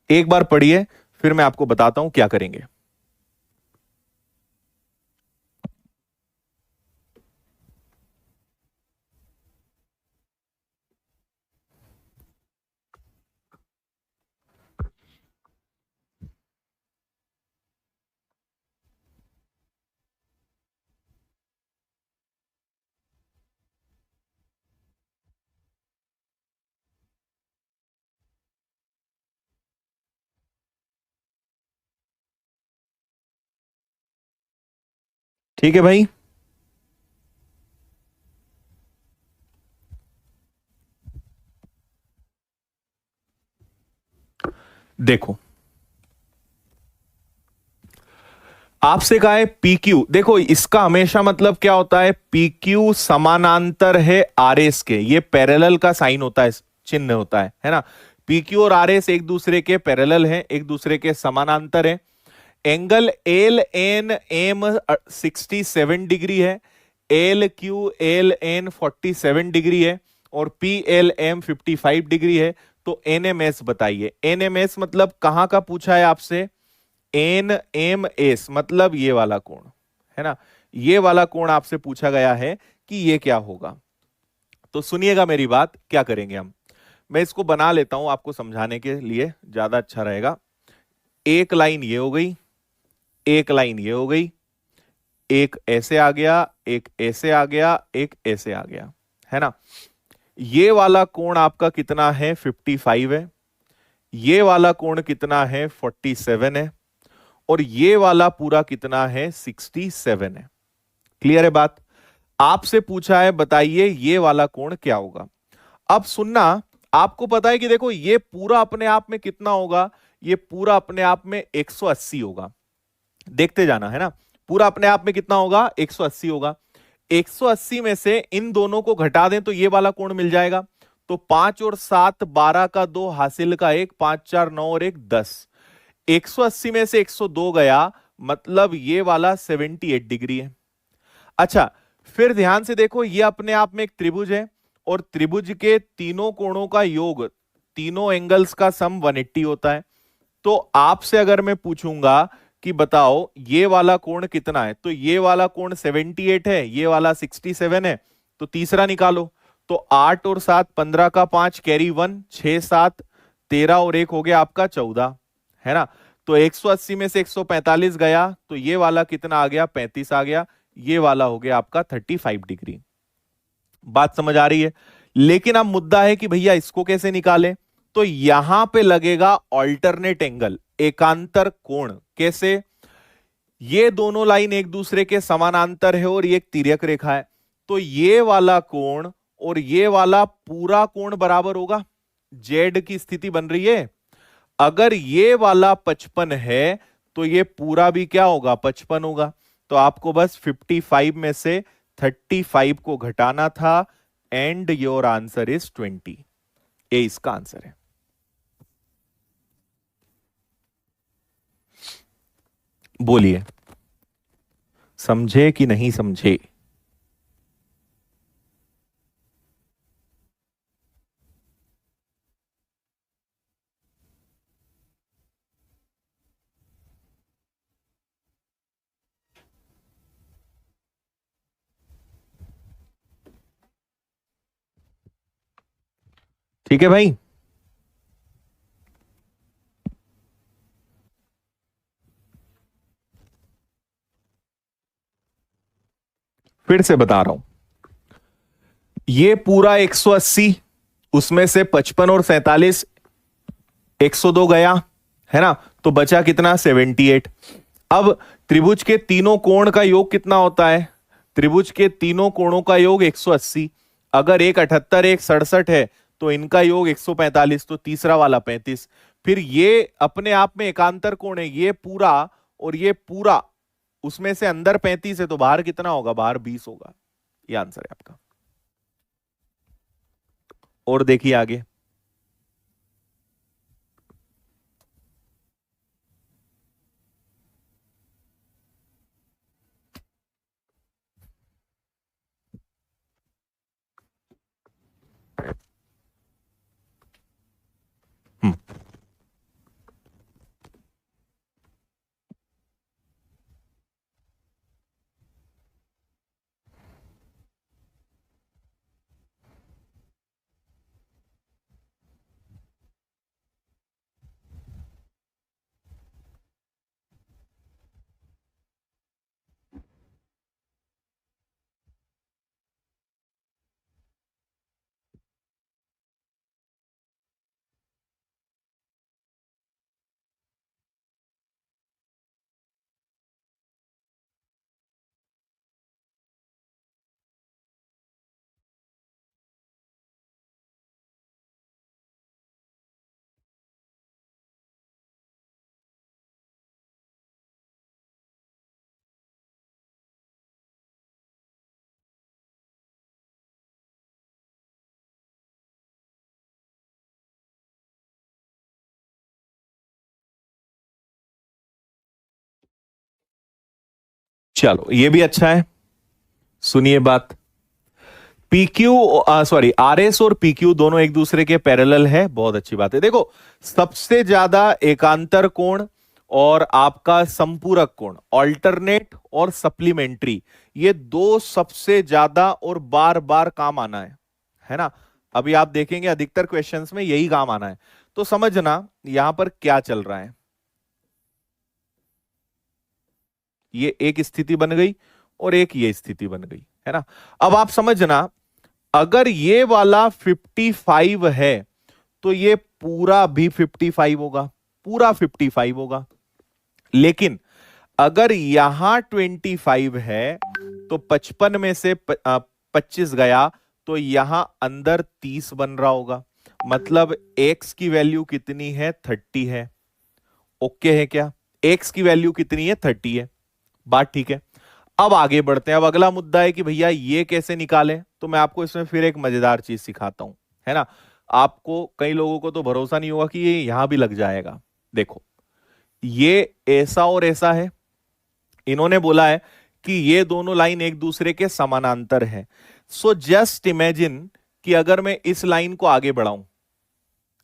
एक बार पढ़िए फिर मैं आपको बताता हूं क्या करेंगे। ठीक है भाई, देखो आपसे कहा है पी क्यू। देखो इसका हमेशा मतलब क्या होता है, पी क्यू समानांतर है आर एस के, ये पैरेलल का साइन होता है, चिन्ह होता है ना। पी क्यू और आर एस एक दूसरे के पैरेलल हैं, एक दूसरे के समानांतर है। Angle L N M 67 degree है, L Q L N 47 degree है, और पी एल एम 55 डिग्री है। तो एन एम एस बताइए। एन एम एस मतलब कहां का पूछा है आपसे, एन एम एस मतलब ये वाला कोण है ना, ये वाला कोण आपसे पूछा गया है कि ये क्या होगा। तो सुनिएगा मेरी बात, क्या करेंगे हम, मैं इसको बना लेता हूं आपको समझाने के लिए, ज्यादा अच्छा रहेगा। एक लाइन ये हो गई, एक लाइन ये हो गई, एक ऐसे आ गया, एक ऐसे आ गया, एक ऐसे आ गया, है ना। ये वाला कोण आपका कितना है, 55 है। ये वाला कोण कितना है, 47 है। और ये वाला पूरा कितना है, 67 है। क्लियर है बात? आपसे पूछा है बताइए ये वाला कोण क्या होगा। अब सुनना, आपको पता है कि देखो ये पूरा अपने आप में कितना होगा, ये पूरा अपने आप में 180 होगा। देखते जाना है ना, पूरा अपने आप में कितना होगा, 180 होगा। 180 में से इन दोनों को घटा दें तो ये वाला कोण मिल जाएगा। तो 5 और 7 12 का 2 हासिल का 1, 5 4 9 और 1 10। 180 में से 102 गया, मतलब ये वाला 78 डिग्री है। अच्छा, फिर ध्यान से देखो, ये अपने आप में एक त्रिभुज है, और त्रिभुज के तीनों कोणों का योग, तीनों एंगल्स का सम 180 होता है। तो आपसे अगर मैं पूछूंगा कि बताओ ये वाला कोण कितना है, तो ये वाला कोण 78 है, ये वाला 67 है, तो तीसरा निकालो। तो 8 और 7 15 का 5 कैरी 1, 6 7 13 और 1 हो गया आपका 14, है ना। तो 180 में से 145 गया, तो ये वाला कितना आ गया, 35 आ गया। ये वाला हो गया आपका 35 डिग्री। बात समझ आ रही है? लेकिन अब मुद्दा है कि भैया इसको कैसे निकालें। तो यहां पे लगेगा ऑल्टरनेट एंगल, एकांतर कोण। कैसे? ये दोनों लाइन एक दूसरे के समानांतर है और ये एक तिर्यक रेखा है, तो ये वाला कोण और ये वाला पूरा कोण बराबर होगा। जेड की स्थिति बन रही है। अगर ये वाला 55 है तो ये पूरा भी क्या होगा, 55 होगा। तो आपको बस 55 में से 35 को घटाना था, एंड योर आंसर इज 20। ये इसका आंसर है। बोलिए, समझे कि नहीं समझे? ठीक है भाई, फिर से बता रहा हूं, ये पूरा 180, उसमें से 55 और 47 102 गया, है ना। तो बचा कितना, 78। अब त्रिभुज के तीनों कोण का योग कितना होता है? त्रिभुज के तीनों कोणों का योग 180। अगर एक 78 एक 67 है तो इनका योग 145, तो तीसरा वाला 35। फिर ये अपने आप में एकांतर कोण है, ये पूरा और ये पूरा, उसमें से अंदर 35 है तो बाहर कितना होगा? बाहर 20 होगा। ये आंसर है आपका। और देखिए आगे, हम्म, चलो ये भी अच्छा है। सुनिए बात, पीक्यू, सॉरी, आरएस और पीक्यू दोनों एक दूसरे के पैरेलल है। बहुत अच्छी बात है। देखो, सबसे ज्यादा एकांतर कोण और आपका संपूरक कोण, ऑल्टरनेट और सप्लीमेंट्री, ये दो सबसे ज्यादा और बार बार काम आना है ना। अभी आप देखेंगे अधिकतर क्वेश्चंस में यही काम आना है। तो समझना यहां पर क्या चल रहा है। ये एक स्थिति बन गई और एक ये स्थिति बन गई, है ना। अब आप समझना, अगर ये वाला 55 है तो ये पूरा भी 55 होगा, पूरा 55 होगा। लेकिन अगर यहां 25 है तो 55 में से 25 गया तो यहां अंदर 30 बन रहा होगा। मतलब x की वैल्यू कितनी है? 30 है। ओके है क्या? x की वैल्यू कितनी है? 30 है। बात ठीक है। अब आगे बढ़ते हैं। अब अगला मुद्दा है कि भैया ये कैसे निकालें। तो मैं आपको इसमें फिर एक मजेदार चीज सिखाता हूं, है ना। आपको, कई लोगों को तो भरोसा नहीं होगा कि ये यहां भी लग जाएगा। देखो, ये ऐसा और ऐसा है। इन्होंने बोला है कि ये दोनों लाइन एक दूसरे के समानांतर है। सो जस्ट इमेजिन कि अगर मैं इस लाइन को आगे बढ़ाऊं,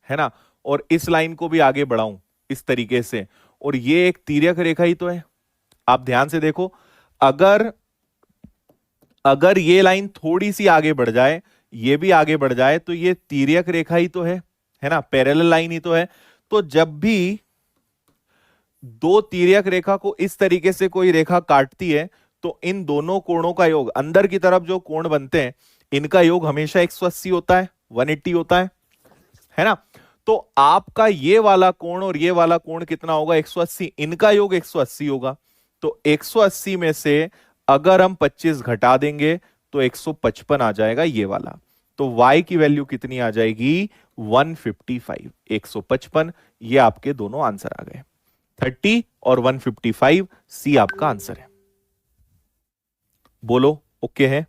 है ना, और इस लाइन को भी आगे बढ़ाऊं इस तरीके से, और ये एक तिर्यक रेखा ही तो है। आप ध्यान से देखो, अगर अगर ये लाइन थोड़ी सी आगे बढ़ जाए, ये भी आगे बढ़ जाए, तो ये तिर्यक रेखा ही तो है ना, पैरेलल लाइन ही तो है। तो जब भी दो तिर्यक रेखा को इस तरीके से कोई रेखा काटती है तो इन दोनों कोणों का योग, अंदर की तरफ जो कोण बनते हैं, इनका योग हमेशा 180 होता है, 180 होता है ना। तो आपका ये वाला कोण और ये वाला कोण कितना होगा? 180। इनका योग 180 होगा। तो 180 में से अगर हम 25 घटा देंगे तो 155 आ जाएगा ये वाला। तो y की वैल्यू कितनी आ जाएगी? 155, 155। ये आपके दोनों आंसर आ गए, 30 और 155। सी आपका आंसर है। बोलो ओके है?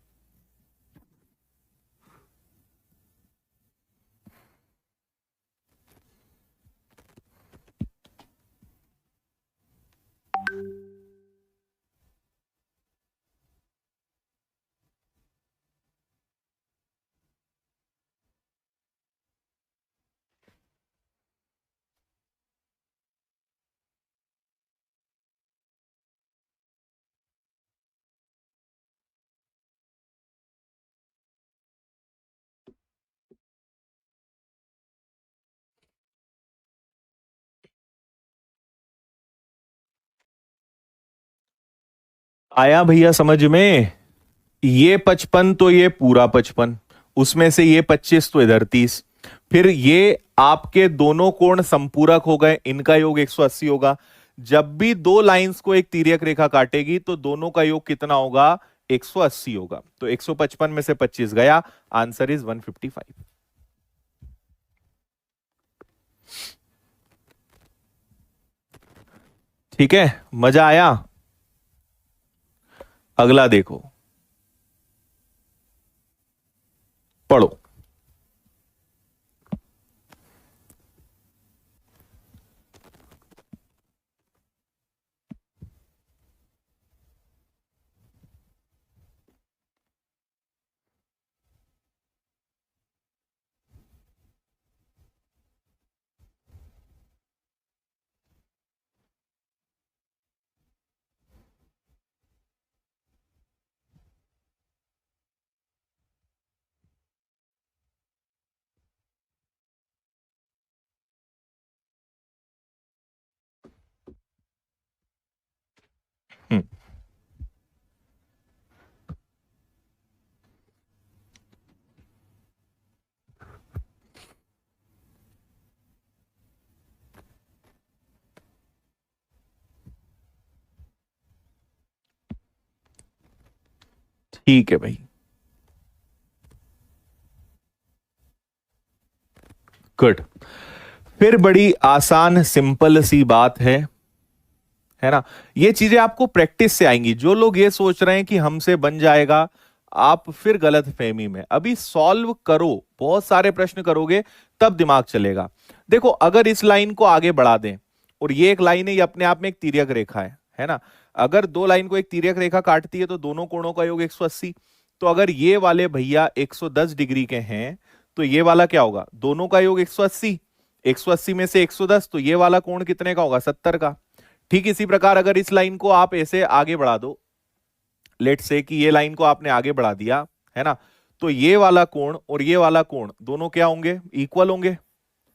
आया भैया समझ में? ये 55 तो ये पूरा 55, उसमें से ये 25 तो इधर 30। फिर ये आपके दोनों कोण संपूरक हो गए, इनका योग 180 होगा। जब भी दो लाइंस को एक तिर्यक रेखा काटेगी तो दोनों का योग कितना होगा? 180 होगा। तो 155 में से 25 गया, आंसर इज 155। ठीक है, मजा आया? अगला देखो, पढ़ो। हम्म, ठीक है भाई, गुड। फिर बड़ी आसान सिंपल सी बात है ना? ये चीजें आपको प्रैक्टिस से आएंगी। जो लोग ये सोच रहे हैं कि हमसे बन जाएगा, आप फिर गलत फहमी में। अभी सॉल्व करो, बहुत सारे प्रश्न करोगे तब दिमाग चलेगा। देखो, अगर इस लाइन को आगे बढ़ा दें, और ये एक लाइन है, ये अपने आप में एक तिर्यक रेखा है ना? अगर दो लाइन को एक तिर्यक रेखा काटती है तो दोनों कोणों का योग 180। तो अगर ये वाले भैया 110 डिग्री के हैं, तो ये वाला क्या होगा? दोनों का योग 180। 180 में से 110, तो ये वाला कोण कितने का होगा? 70 का। ठीक इसी प्रकार अगर इस लाइन को आप ऐसे आगे बढ़ा दो, लेट से कि ये लाइन को आपने आगे बढ़ा दिया, है ना? तो ये वाला कोण और ये वाला कोण दोनों क्या होंगे? इक्वल होंगे,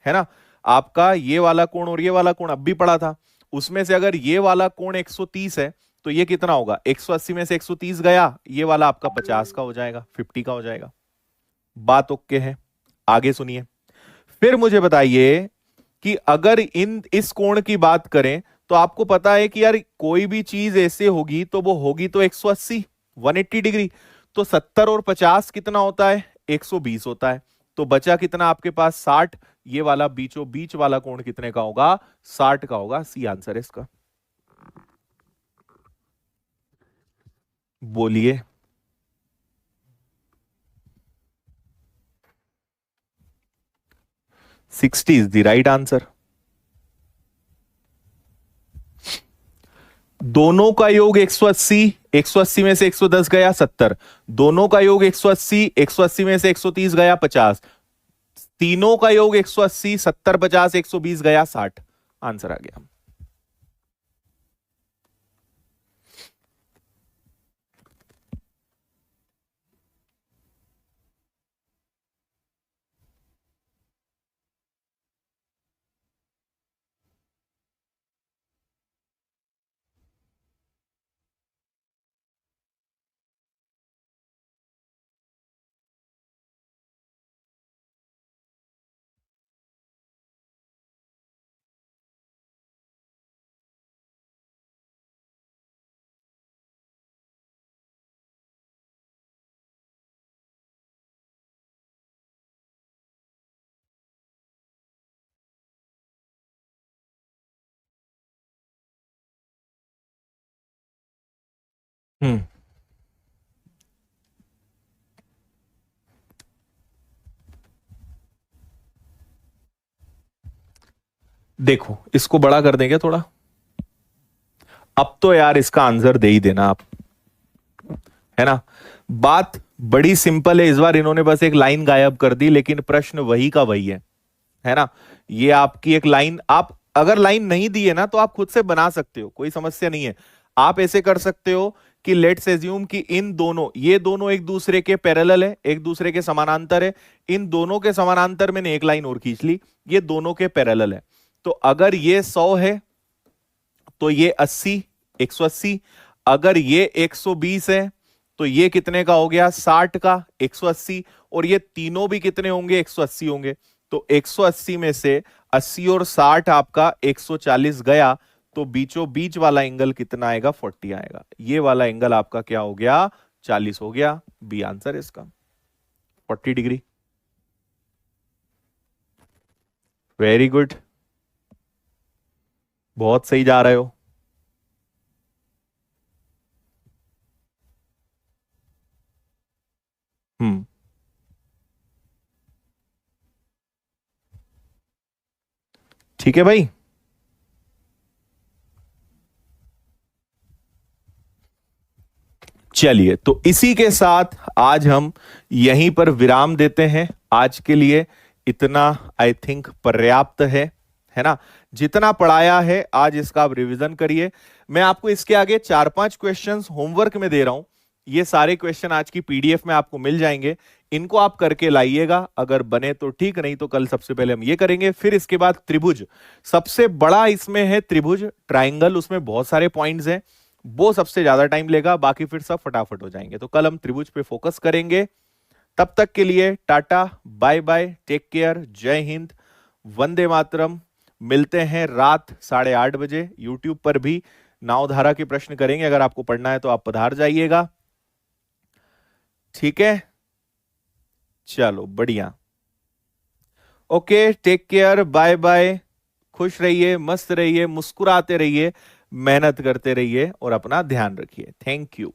है ना? आपका ये वाला कोण और ये वाला कोण अब भी पड़ा था, उसमें से अगर ये वाला कोण 130 है तो ये कितना होगा? 180 में से 130 गया, ये वाला आपका 50 का हो जाएगा, 50 का हो जाएगा। बात ओके है? आगे सुनिए। फिर मुझे बताइए कि अगर इस कोण की बात करें तो आपको पता है कि यार कोई भी चीज ऐसे होगी तो वो होगी तो 180, 180 डिग्री। तो 70 और 50 कितना होता है? 120 होता है। तो बचा कितना आपके पास? 60। ये वाला बीचों बीच वाला कोण कितने का होगा? 60 का होगा। सी आंसर है इसका। बोलिए। 60 इज द राइट आंसर। दोनों का योग 180, 180 में से 110 गया 70। दोनों का योग 180, 180 में से 130 गया 50। तीनों का योग 180, 70 50 120 गया 60। आंसर आ गया। हम्म, देखो इसको बड़ा कर देंगे थोड़ा। अब तो यार इसका आंसर दे ही देना आप, है ना? बात बड़ी सिंपल है। इस बार इन्होंने बस एक लाइन गायब कर दी, लेकिन प्रश्न वही का वही है ना? ये आपकी एक लाइन, आप अगर लाइन नहीं दी है ना तो आप खुद से बना सकते हो, कोई समस्या नहीं है। आप ऐसे कर सकते हो कि लेट्स एज्यूम कि इन दोनों, ये दोनों एक दूसरे के पैरेलल है, एक दूसरे के समानांतर है। इन दोनों के समानांतर मैंने एक लाइन और खींच ली, ये दोनों के पैरेलल है। तो अगर ये 100 है तो ये 80, 180। अगर ये 120 है तो ये कितने का हो गया? 60 का 180। और ये तीनों भी कितने होंगे? 180 होंगे। तो 180 में से 80 और 60 आपका 140 गया, तो बीचों बीच वाला एंगल कितना आएगा? 40 आएगा। ये वाला एंगल आपका क्या हो गया? 40 हो गया। बी आंसर इसका, 40 डिग्री। वेरी गुड, बहुत सही जा रहे हो। हम्म। ठीक है भाई। चलिए, तो इसी के साथ आज हम यहीं पर विराम देते हैं। आज के लिए इतना आई थिंक पर्याप्त है ना? जितना पढ़ाया है आज इसका आप रिवीजन करिए। मैं आपको इसके आगे 4-5 क्वेश्चंस होमवर्क में दे रहा हूं। ये सारे क्वेश्चन आज की पीडीएफ में आपको मिल जाएंगे। इनको आप करके लाइएगा, अगर बने तो ठीक, नहीं तो कल सबसे पहले हम ये करेंगे। फिर इसके बाद त्रिभुज, सबसे बड़ा इसमें है त्रिभुज, ट्राइंगल, उसमें बहुत सारे पॉइंट्स हैं, वो सबसे ज्यादा टाइम लेगा, बाकी फिर सब फटाफट हो जाएंगे। तो कल हम त्रिभुज पे फोकस करेंगे। तब तक के लिए tata, bye bye, take care, जय हिंद, वंदे मातरम। मिलते हैं रात 8:30 बजे। यूट्यूब पर भी नावधारा के प्रश्न करेंगे, अगर आपको पढ़ना है तो आप पधार जाइएगा। ठीक है, चलो बढ़िया। Okay, take care, bye bye. खुश रहिए, मस्त रहिए, मुस्कुराते रहिए, मेहनत करते रहिए और अपना ध्यान रखिए। Thank you.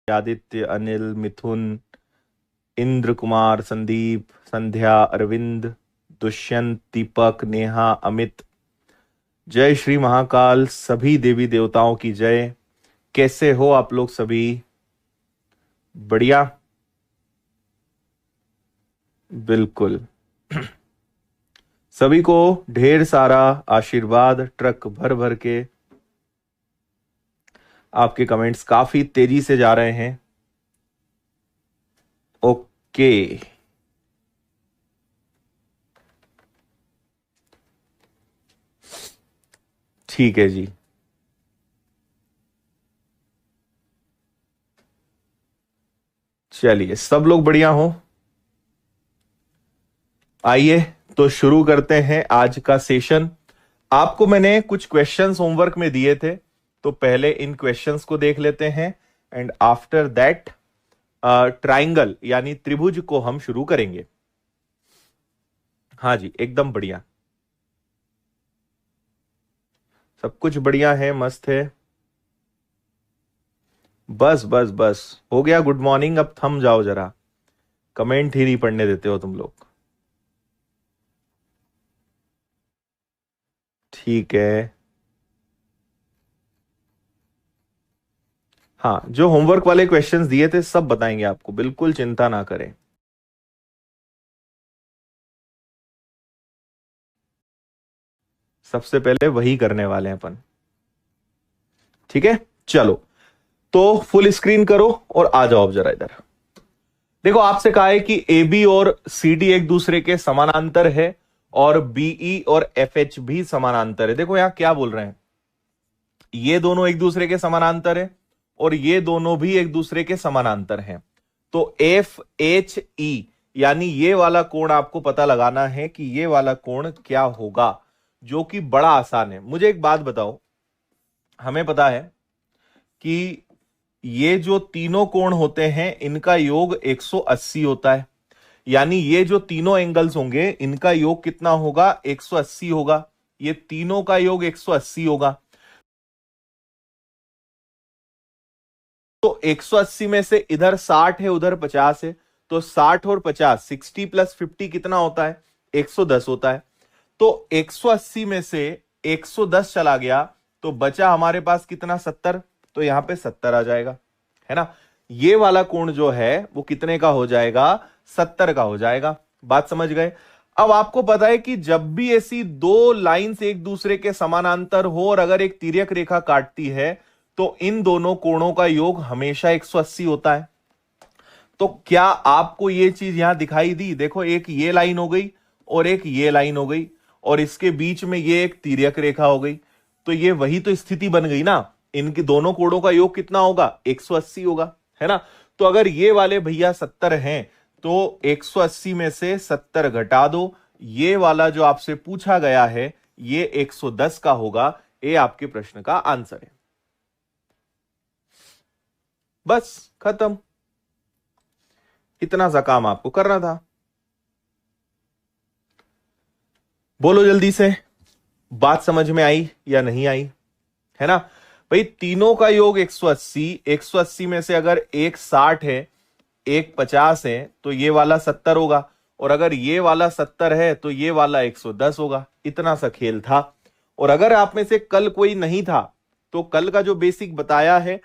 आदित्य, अनिल, मिथुन, इंद्र कुमार, संदीप, संध्या, अरविंद, दुष्यंत, दीपक, नेहा, अमित। जय श्री महाकाल, सभी देवी देवताओं की जय। कैसे हो आप लोग सभी? बढ़िया, बिल्कुल। सभी को ढेर सारा आशीर्वाद, ट्रक भर भर के। आपके कमेंट्स काफी तेजी से जा रहे हैं। ओके, ठीक है जी। चलिए, सब लोग बढ़िया हो? आइए तो शुरू करते हैं आज का सेशन। आपको मैंने कुछ क्वेश्चंस होमवर्क में दिए थे, तो पहले इन क्वेश्चंस को देख लेते हैं एंड आफ्टर दैट ट्राइंगल यानी त्रिभुज को हम शुरू करेंगे। हाँ जी, एकदम बढ़िया, सब कुछ बढ़िया है, मस्त है। बस बस बस हो गया, गुड मॉर्निंग। अब थम जाओ जरा, कमेंट ही नहीं पढ़ने देते हो तुम लोग। ठीक है, हाँ, जो होमवर्क वाले क्वेश्चंस दिए थे सब बताएंगे आपको, बिल्कुल चिंता ना करें। सबसे पहले वही करने वाले हैं अपन। ठीक है, चलो तो फुल स्क्रीन करो और आ जाओ अब जरा इधर। देखो, आपसे कहा है कि ए बी और सी डी एक दूसरे के समानांतर है और बीई और एफ एच भी समानांतर है। देखो यहां क्या बोल रहे हैं, ये दोनों एक दूसरे के समानांतर है और ये दोनों भी एक दूसरे के समानांतर हैं। तो एफ एच ई यानी ये वाला कोण आपको पता लगाना है कि ये वाला कोण क्या होगा, जो कि बड़ा आसान है। मुझे एक बात बताओ, हमें पता है कि ये जो तीनों कोण होते हैं इनका योग 180 होता है, यानी ये जो तीनों एंगल्स होंगे इनका योग कितना होगा? 180 होगा। ये तीनों का योग 180 होगा। तो 180 में से इधर 60 है, उधर 50 है, तो 60 और 50, 60 प्लस 50 कितना होता है? 110 होता है। तो 180 में से 110 चला गया तो बचा हमारे पास कितना? 70। तो यहां पे 70 आ जाएगा, है ना। ये वाला कोण जो है वो कितने का हो जाएगा? 70 का हो जाएगा। बात समझ गए? अब आपको पता है कि जब भी ऐसी दो लाइंस एक दूसरे के समानांतर हो और अगर एक तिर्यक रेखा काटती है तो इन दोनों कोणों का योग हमेशा 180 होता है। तो क्या आपको ये चीज यहां दिखाई दी? देखो, एक ये लाइन हो गई और एक ये लाइन हो गई और इसके बीच में ये एक तिर्यक रेखा हो गई। तो ये वही तो स्थिति बन गई ना, इनके दोनों कोणों का योग कितना होगा? 180 होगा, है ना। तो अगर ये वाले भैया 70 हैं तो 180 में से 70 घटा दो, ये वाला जो आपसे पूछा गया है ये 110 का होगा। ये आपके प्रश्न का आंसर है। बस खत्म, इतना सा काम आपको करना था। बोलो जल्दी से, बात समझ में आई या नहीं आई? है ना भाई, तीनों का योग 180, 180 में से अगर एक 60 है, एक 50 है, तो ये वाला 70 होगा, और अगर ये वाला 70 है तो ये वाला 110 होगा। इतना सा खेल था। और अगर आप में से कल कोई नहीं था तो कल का जो बेसिक बताया है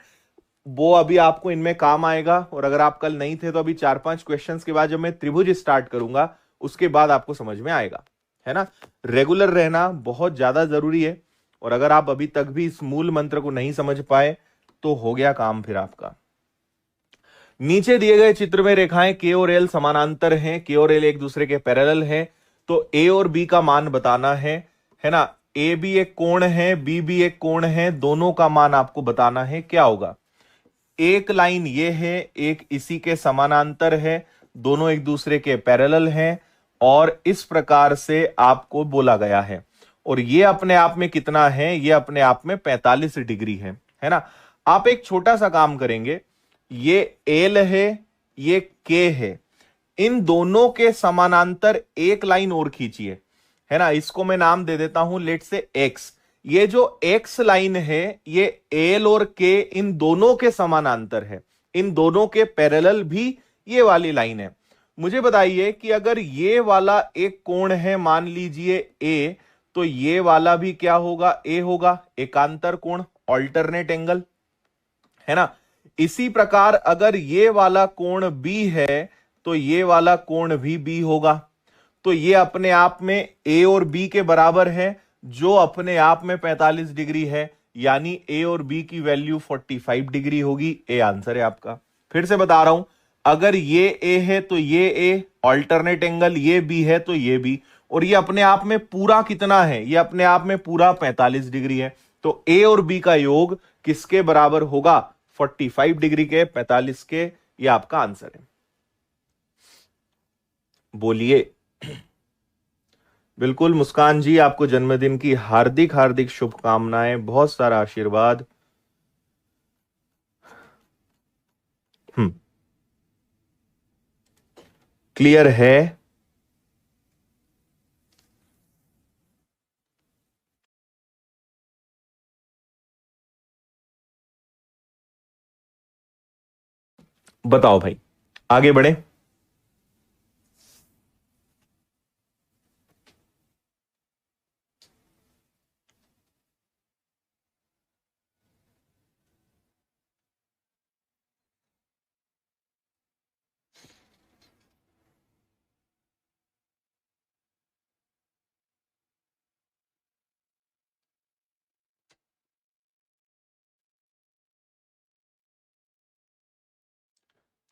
वो अभी आपको इनमें काम आएगा। और अगर आप कल नहीं थे तो अभी 4-5 क्वेश्चंस के बाद जब मैं त्रिभुज स्टार्ट करूंगा उसके बाद आपको समझ में आएगा, है ना। रेगुलर रहना बहुत ज्यादा जरूरी है। और अगर आप अभी तक भी इस मूल मंत्र को नहीं समझ पाए तो हो गया काम फिर आपका। नीचे दिए गए चित्र में रेखाएं के और एल समानांतर हैं, के और एल एक दूसरे के पैरेलल हैं। तो ए और बी का मान बताना है ना। ए भी एक कोण है, बी भी एक कोण है, दोनों का मान आपको बताना है। क्या होगा? एक लाइन ये है, एक इसी के समानांतर है, दोनों एक दूसरे के पैरेलल हैं और इस प्रकार से आपको बोला गया है। और ये अपने आप में कितना है? ये अपने आप में 45 डिग्री है ना। आप एक छोटा सा काम करेंगे, ये एल है, ये के है, इन दोनों के समानांतर एक लाइन और खींचिए, है ना। इसको मैं नाम दे देता हूं लेट से एक्स। ये जो एक्स लाइन है ये एल और के इन दोनों के समानांतर है। इन दोनों के पैरेलल भी ये वाली लाइन है। मुझे बताइए कि अगर ये वाला एक कोण है, मान लीजिए ए, तो ये वाला भी क्या होगा? ए होगा, एकांतर कोण, ऑल्टरनेट एंगल, है ना। इसी प्रकार अगर ये वाला कोण बी है तो ये वाला कोण भी बी होगा। तो ये अपने आप में ए और बी के बराबर है, जो अपने आप में 45 डिग्री है, यानी ए और बी की वैल्यू 45 डिग्री होगी। ए आंसर है आपका। फिर से बता रहा हूं, अगर ये ए है तो ये ए, ऑल्टरनेट एंगल ये बी है तो ये बी, और ये अपने आप में पूरा कितना है? ये अपने आप में पूरा 45 डिग्री है। तो ए और बी का योग किसके बराबर होगा? 45 डिग्री के, 45 के। ये आपका आंसर है। बोलिए। बिल्कुल मुस्कान जी, आपको जन्मदिन की हार्दिक हार्दिक शुभकामनाएं, बहुत सारा आशीर्वाद। क्लियर है? बताओ भाई, आगे बढ़े।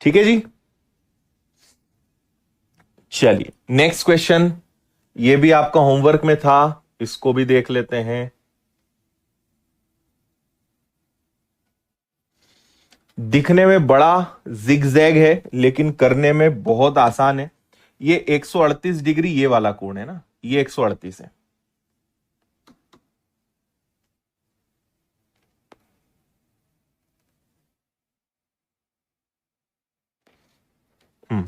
ठीक है जी, चलिए नेक्स्ट क्वेश्चन। ये भी आपका होमवर्क में था, इसको भी देख लेते हैं। दिखने में बड़ा जिगजैग है लेकिन करने में बहुत आसान है। ये 138 डिग्री ये वाला कोण है ना, ये 138 है। हम्म,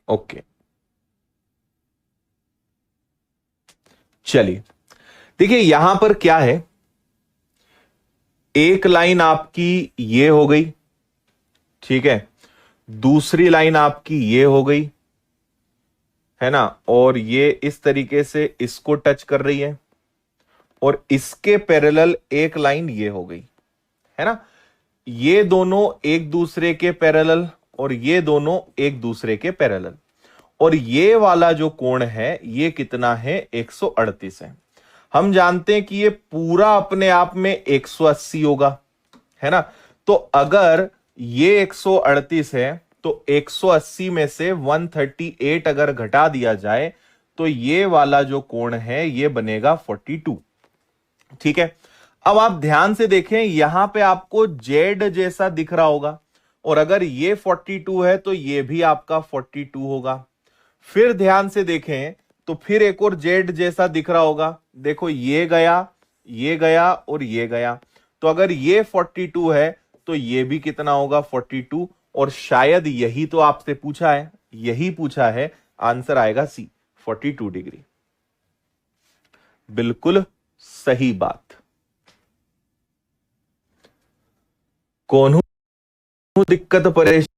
ओके, चलिए देखिए यहां पर क्या है, एक लाइन आपकी ये हो गई, ठीक है, दूसरी लाइन आपकी ये हो गई, है ना, और ये इस तरीके से इसको टच कर रही है, और इसके पैरेलल एक लाइन ये हो गई, है ना। ये दोनों एक दूसरे के पैरेलल और ये दोनों एक दूसरे के पैरेलल, और ये वाला जो कोण है ये कितना है? 138 है। हम जानते हैं कि ये पूरा अपने आप में 180 होगा, है ना। तो अगर ये 138 है तो 180 में से 138 अगर घटा दिया जाए तो ये वाला जो कोण है ये बनेगा 42। ठीक है, अब आप ध्यान से देखें, यहां पे आपको जेड जैसा दिख रहा होगा, और अगर ये 42 है तो ये भी आपका 42 होगा। फिर ध्यान से देखें तो फिर एक और जेड जैसा दिख रहा होगा, देखो ये गया, ये गया और ये गया। तो अगर ये 42 है तो ये भी कितना होगा? 42। और शायद यही तो आपसे पूछा है, यही पूछा है, आंसर आएगा सी, 42 डिग्री। बिल्कुल सही बात। कौन हूं दिक्कत परेशानी?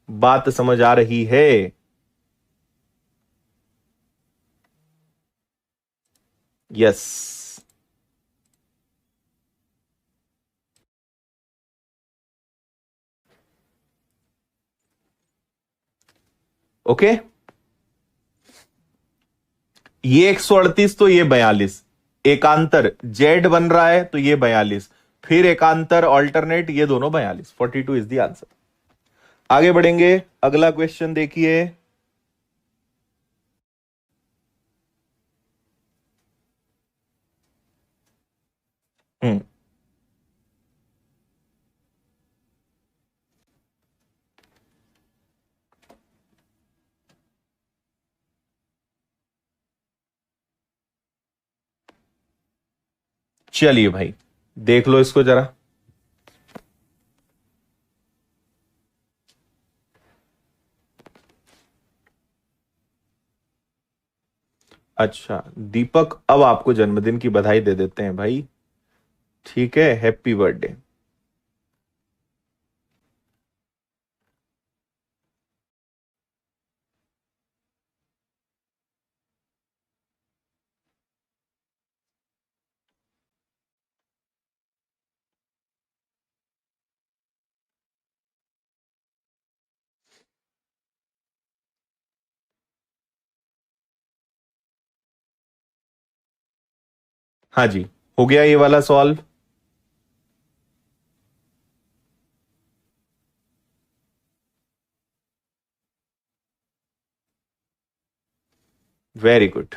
बात समझ आ रही है? Yes, okay. ये 138 तो ये 42, एकांतर जेड बन रहा है तो ये 42, फिर एकांतर ऑल्टरनेट, ये दोनों 42, 42 इज द आंसर। आगे बढ़ेंगे, अगला क्वेश्चन देखिए। हम्म, चलिए भाई देख लो इसको जरा। अच्छा दीपक, अब आपको जन्मदिन की बधाई दे देते हैं भाई। ठीक है, हैप्पी बर्थडे। हाँ जी, हो गया ये वाला सॉल्व। Very good.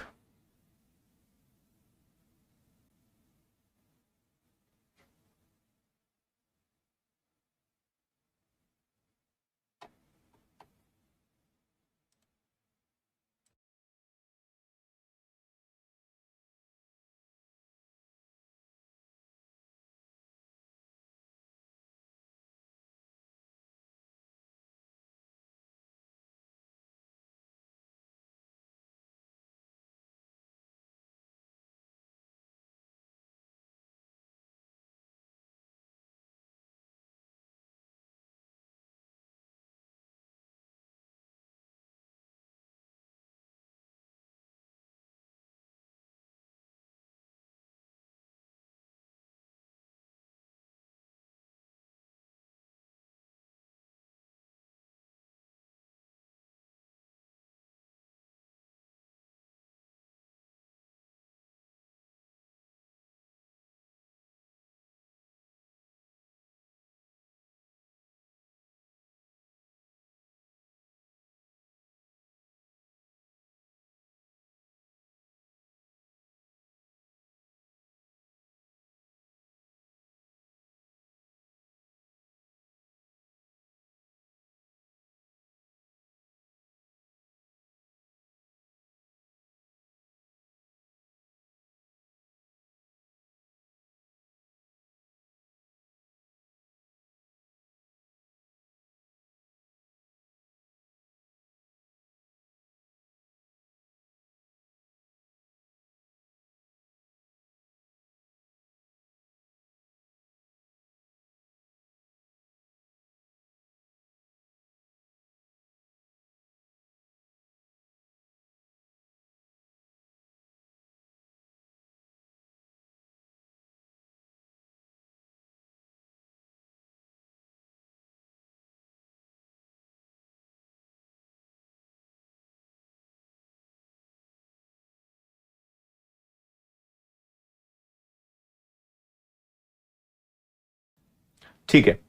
ठीक है,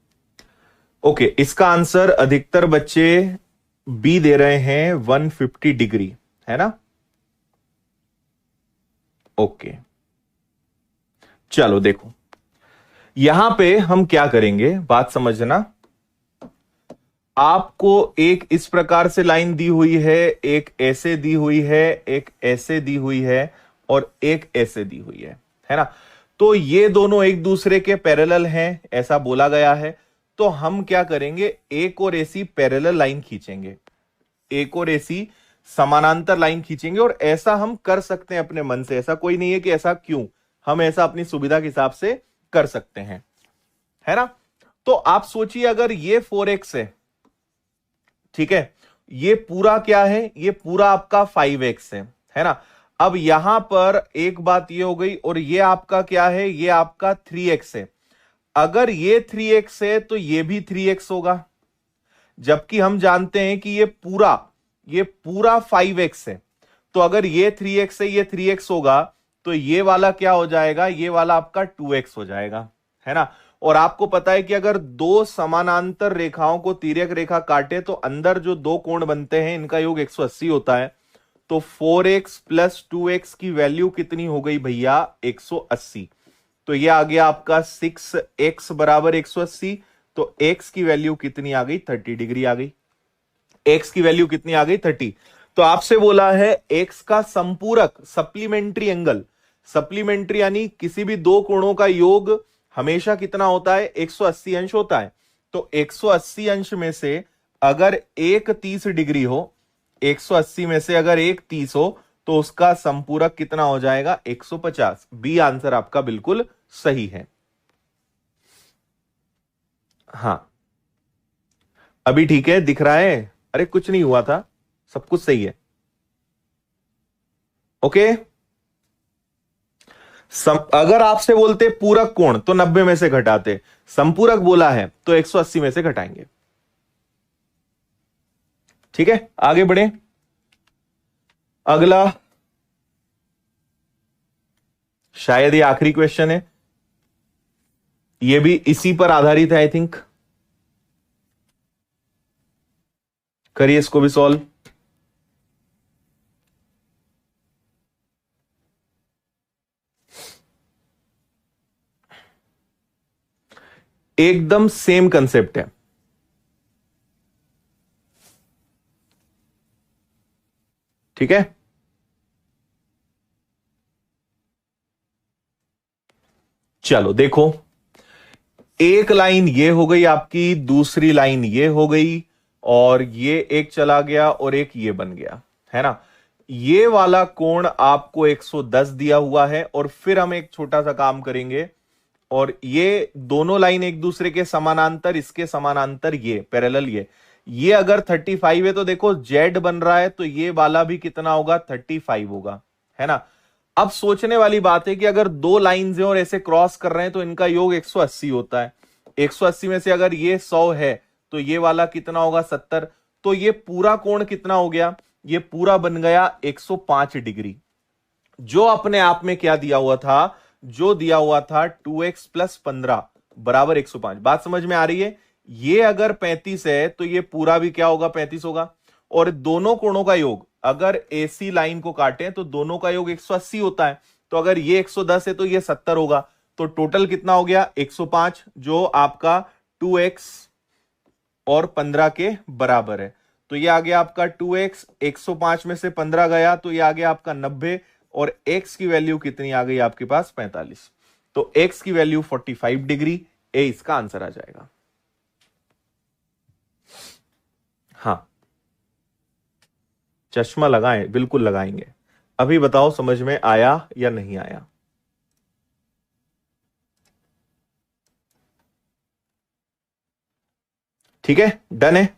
ओके, इसका आंसर अधिकतर बच्चे बी दे रहे हैं, 150 डिग्री, है ना। ओके, चलो देखो, यहां पे हम क्या करेंगे, बात समझना। आपको एक इस प्रकार से लाइन दी हुई है, एक ऐसे दी हुई है, एक ऐसे दी हुई है, और एक ऐसे दी हुई है ना। तो ये दोनों एक दूसरे के पैरेलल हैं, ऐसा बोला गया है। तो हम क्या करेंगे, एक और ऐसी पैरेलल लाइन खींचेंगे, एक और ऐसी समानांतर लाइन खींचेंगे। और ऐसा हम कर सकते हैं अपने मन से, ऐसा कोई नहीं है कि ऐसा क्यों, हम ऐसा अपनी सुविधा के हिसाब से कर सकते हैं, है ना। तो आप सोचिए, अगर ये 4x ठीक है, ये पूरा क्या है, ये पूरा आपका 5x है ना। अब यहां पर एक बात ये हो गई, और ये आपका क्या है, ये आपका 3x है। अगर ये 3x है तो ये भी 3x होगा, जबकि हम जानते हैं कि ये पूरा 5x है। तो अगर ये 3x है, ये 3x होगा, तो ये वाला क्या हो जाएगा, ये वाला आपका 2x हो जाएगा, है ना। और आपको पता है कि अगर दो समानांतर रेखाओं को तिर्यक रेखा काटे तो अंदर जो दो कोण बनते हैं इनका योग 180 होता है। तो 4x प्लस 2x की वैल्यू कितनी हो गई भैया, 180। तो ये आ गया आपका 6x बराबर 180। तो x की वैल्यू कितनी आ गई, 30 डिग्री आ गई। x की वैल्यू कितनी आ गई, 30। तो आपसे बोला है x का संपूरक सप्लीमेंट्री एंगल, सप्लीमेंट्री यानी किसी भी दो कोणों का योग हमेशा कितना होता है, 180 अंश होता है। तो 180 अंश में से अगर एक 30 डिग्री हो, 180 में से अगर एक 30 हो, तो उसका संपूरक कितना हो जाएगा 150। बी आंसर आपका बिल्कुल सही है। हां, अभी ठीक है, दिख रहा है? अरे कुछ नहीं हुआ था, सब कुछ सही है। ओके। अगर आपसे बोलते पूरक कोण तो 90 में से घटाते, संपूरक बोला है तो 180 में से घटाएंगे। ठीक है, आगे बढ़े। अगला शायद ये आखिरी क्वेश्चन है, ये भी इसी पर आधारित है आई थिंक। करिए इसको भी सॉल्व। एकदम सेम कंसेप्ट है। ठीक है, चलो देखो, एक लाइन ये हो गई आपकी, दूसरी लाइन ये हो गई, और ये एक चला गया और एक ये बन गया, है ना। ये वाला कोण आपको 110 दिया हुआ है, और फिर हम एक छोटा सा काम करेंगे, और ये दोनों लाइन एक दूसरे के समानांतर, इसके समानांतर ये पैरेलल, ये अगर 35 है तो देखो जेड बन रहा है, तो ये वाला भी कितना होगा 35 होगा, है ना। अब सोचने वाली बात है कि अगर दो लाइंस हैं और ऐसे क्रॉस कर रहे हैं तो इनका योग 180 होता है। 180 में से अगर ये 100 है तो ये वाला कितना होगा 70। तो ये पूरा कोण कितना हो गया, ये पूरा बन गया 105 डिग्री, जो अपने आप में क्या दिया हुआ था, जो दिया हुआ था 2x प्लस 15 बराबर 105। बात समझ में आ रही है? ये अगर 35 है तो ये पूरा भी क्या होगा 35 होगा, और दोनों कोणों का योग, अगर एसी लाइन को काटें तो दोनों का योग 180 होता है, तो अगर ये 110 है तो ये 70 होगा, तो टोटल कितना हो गया 105, जो आपका 2x और 15 के बराबर है। तो ये आ गया आपका 2x, 105 में से 15 गया तो ये आ गया आपका 90, और x की वैल्यू कितनी आ गई आपके पास 45। तो x की वैल्यू 45 डिग्री, ए इसका आंसर आ जाएगा। हां, चश्मा लगाएं, बिल्कुल लगाएंगे। अभी बताओ समझ में आया या नहीं आया? ठीक है, डन है।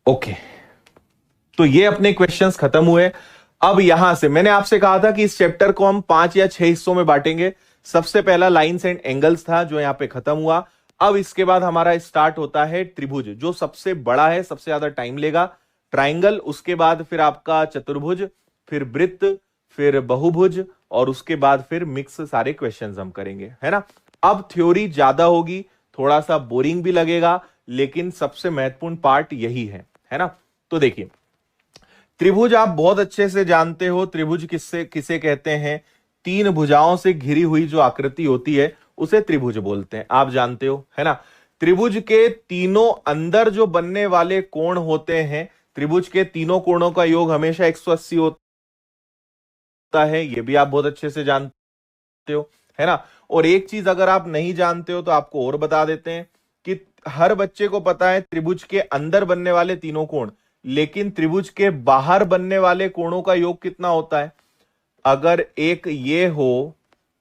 ओके, तो ये अपने क्वेश्चंस खत्म हुए। अब यहां से मैंने आपसे कहा था कि इस चैप्टर को हम 5 या 6 हिस्सों में बांटेंगे। सबसे पहला लाइंस एंड एंगल्स था जो यहां पे खत्म हुआ। अब इसके बाद हमारा स्टार्ट होता है त्रिभुज, जो सबसे बड़ा है, सबसे ज्यादा टाइम लेगा। ट्राइंगल, उसके बाद फिर आपका चतुर्भुज, फिर वृत्त, फिर बहुभुज, और उसके बाद फिर मिक्स सारे क्वेश्चंस हम करेंगे, है ना। अब थ्योरी ज्यादा होगी, थोड़ा सा बोरिंग भी लगेगा, लेकिन सबसे महत्वपूर्ण पार्ट यही है ना। तो देखिए, त्रिभुज आप बहुत अच्छे से जानते हो। त्रिभुज किससे किसे कहते हैं? तीन भुजाओं से घिरी हुई जो आकृति होती है उसे त्रिभुज बोलते हैं, आप जानते हो, है ना। त्रिभुज के तीनों अंदर जो बनने वाले कोण होते हैं, त्रिभुज के तीनों कोणों का योग हमेशा 180 होता है, यह भी आप बहुत अच्छे से जानते हो, है ना। और एक चीज अगर आप नहीं जानते हो तो आपको और बता देते हैं कि हर बच्चे को पता है त्रिभुज के अंदर बनने वाले तीनों कोण, लेकिन त्रिभुज के बाहर बनने वाले कोणों का योग कितना होता है? अगर एक ये हो,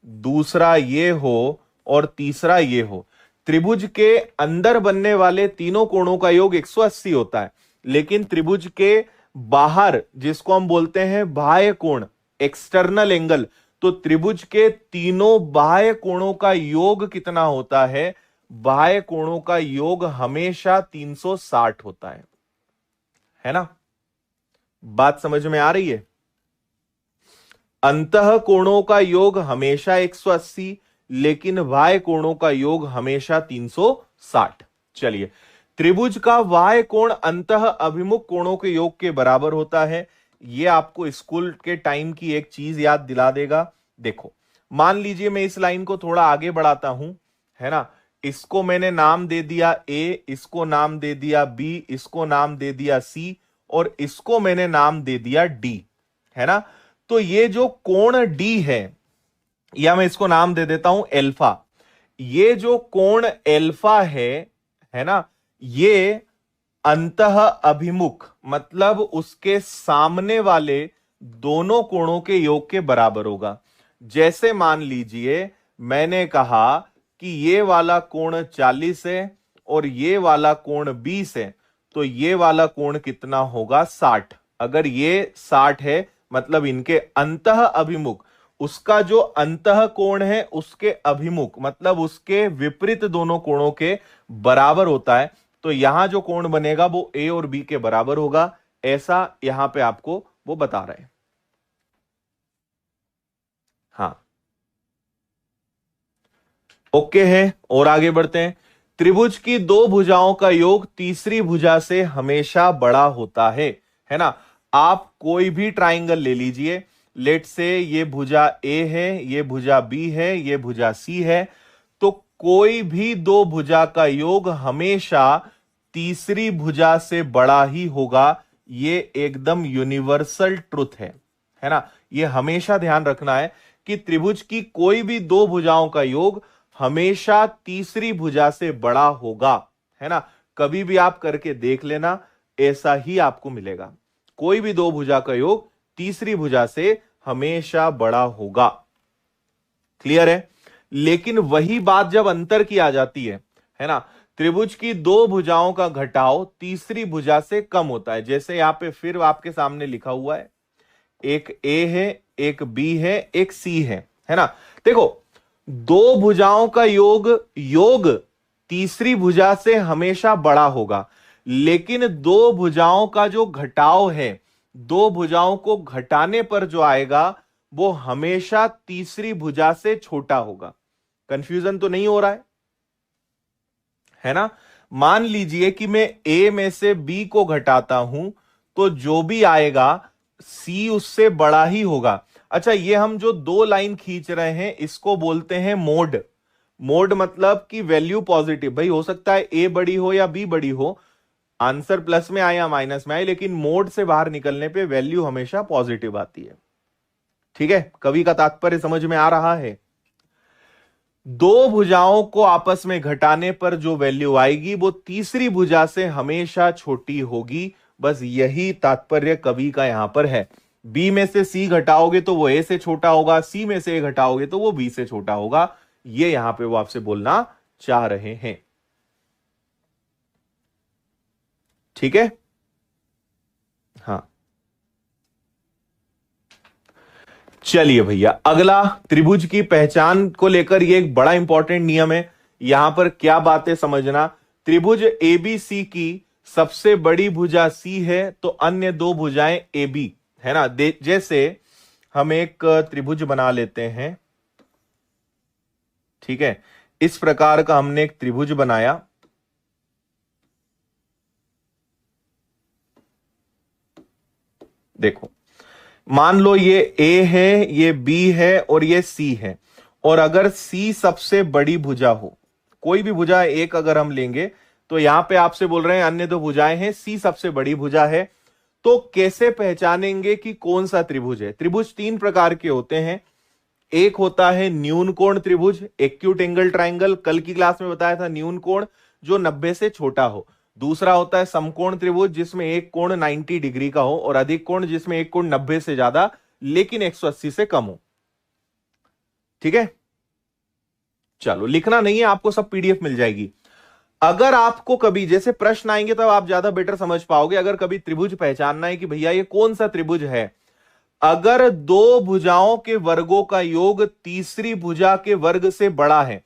दूसरा ये हो, और तीसरा ये हो, त्रिभुज के अंदर बनने वाले तीनों कोणों का योग 180 होता है, लेकिन त्रिभुज के बाहर, जिसको हम बोलते हैं बाह्य कोण, एक्सटर्नल एंगल, तो त्रिभुज के तीनों बाह्य कोणों का योग कितना होता है? बाह्य कोणों का योग हमेशा 360 होता है ना। बात समझ में आ रही है? अंतः कोणों का योग हमेशा 180, लेकिन बाह्य कोणों का योग हमेशा 360। चलिए, त्रिभुज का बाह्य कोण अंतः अभिमुख कोणों के योग के बराबर होता है। यह आपको स्कूल के टाइम की एक चीज याद दिला देगा। देखो, मान लीजिए मैं इस लाइन को थोड़ा आगे बढ़ाता हूं, है ना। इसको मैंने नाम दे दिया ए, इसको नाम दे दिया बी, इसको नाम दे दिया सी, और इसको मैंने नाम दे दिया डी, है ना। तो ये जो कोण डी है, या मैं इसको नाम दे देता हूं एल्फा। ये जो कोण एल्फा है ना, ये अंतः अभिमुख मतलब उसके सामने वाले दोनों कोणों के योग के बराबर होगा। जैसे मान लीजिए मैंने कहा कि ये वाला कोण 40 है और ये वाला कोण 20 है, तो ये वाला कोण कितना होगा? 60। अगर ये 60 है मतलब इनके अंतः अभिमुख, उसका जो अंतः कोण है उसके अभिमुख मतलब उसके विपरीत दोनों कोणों के बराबर होता है, तो यहां जो कोण बनेगा वो ए और बी के बराबर होगा। ऐसा यहां पे आपको वो बता रहे हैं। हाँ, ओके है। और आगे बढ़ते हैं। त्रिभुज की दो भुजाओं का योग तीसरी भुजा से हमेशा बड़ा होता है ना। आप कोई भी ट्राइंगल ले लीजिए, लेट से ये भुजा ए है, ये भुजा बी है, ये भुजा सी है, तो कोई भी दो भुजा का योग हमेशा तीसरी भुजा से बड़ा ही होगा। ये एकदम यूनिवर्सल ट्रुथ है ना। ये हमेशा ध्यान रखना है कि त्रिभुज की कोई भी दो भुजाओं का योग हमेशा तीसरी भुजा से बड़ा होगा, है ना। कभी भी आप करके देख लेना, ऐसा ही आपको मिलेगा। कोई भी दो भुजा का योग तीसरी भुजा से हमेशा बड़ा होगा। क्लियर है। लेकिन वही बात जब अंतर की आ जाती है ना, त्रिभुज की दो भुजाओं का घटाव तीसरी भुजा से कम होता है। जैसे यहां पे फिर आपके सामने लिखा हुआ है, एक ए है, एक बी है, एक सी है ना। देखो, दो भुजाओं का योग तीसरी भुजा से हमेशा बड़ा होगा, लेकिन दो भुजाओं का जो घटाव है, दो भुजाओं को घटाने पर जो आएगा वो हमेशा तीसरी भुजा से छोटा होगा। कंफ्यूजन तो नहीं हो रहा है ना। मान लीजिए कि मैं ए में से बी को घटाता हूं, तो जो भी आएगा सी उससे बड़ा ही होगा। अच्छा, ये हम जो दो लाइन खींच रहे हैं इसको बोलते हैं मोड। मोड मतलब कि वैल्यू पॉजिटिव। भाई हो सकता है ए बड़ी हो या बी बड़ी हो, आंसर प्लस में आए या माइनस में आए, लेकिन मोड से बाहर निकलने पे वैल्यू हमेशा पॉजिटिव आती है। ठीक है, कवि का तात्पर्य समझ में आ रहा है। दो भुजाओं को आपस में घटाने पर जो वैल्यू आएगी वो तीसरी भुजा से हमेशा छोटी होगी। बस यही तात्पर्य कवि का यहां पर है। बी में से सी घटाओगे तो वो ए से छोटा होगा, सी में से ए घटाओगे तो वो बी से छोटा होगा। ये यहां पे वो आपसे बोलना चाह रहे हैं। ठीक है। हाँ, चलिए भैया, अगला त्रिभुज की पहचान को लेकर ये एक बड़ा इंपॉर्टेंट नियम है। यहां पर क्या बातें समझना, त्रिभुज एबीसी की सबसे बड़ी भुजा सी है तो अन्य दो भुजाएं ए बी, है ना। जैसे हम एक त्रिभुज बना लेते हैं, ठीक है। इस प्रकार का हमने एक त्रिभुज बनाया, देखो मान लो ये ए है, ये बी है और ये सी है। और अगर सी सबसे बड़ी भुजा हो, कोई भी भुजा एक अगर हम लेंगे, तो यहां पे आपसे बोल रहे हैं अन्य दो भुजाएं हैं, सी सबसे बड़ी भुजा है, तो कैसे पहचानेंगे कि कौन सा त्रिभुज है? त्रिभुज तीन प्रकार के होते हैं। एक होता है न्यून कोण त्रिभुज, एक्यूट एंगल ट्राइंगल, कल की क्लास में बताया था न्यून कोण जो 90 से छोटा हो। दूसरा होता है समकोण त्रिभुज जिसमें एक कोण 90 डिग्री का हो, और अधिक कोण जिसमें एक कोण 90 से ज्यादा लेकिन 180 से कम हो। ठीक है, चलो लिखना नहीं है, आपको सब पीडीएफ मिल जाएगी। अगर आपको कभी जैसे प्रश्न आएंगे तब आप ज्यादा बेटर समझ पाओगे। अगर कभी त्रिभुज पहचानना है कि भैया ये कौन सा त्रिभुज है, अगर दो भुजाओं के वर्गों का योग तीसरी भुजा के वर्ग से बड़ा है,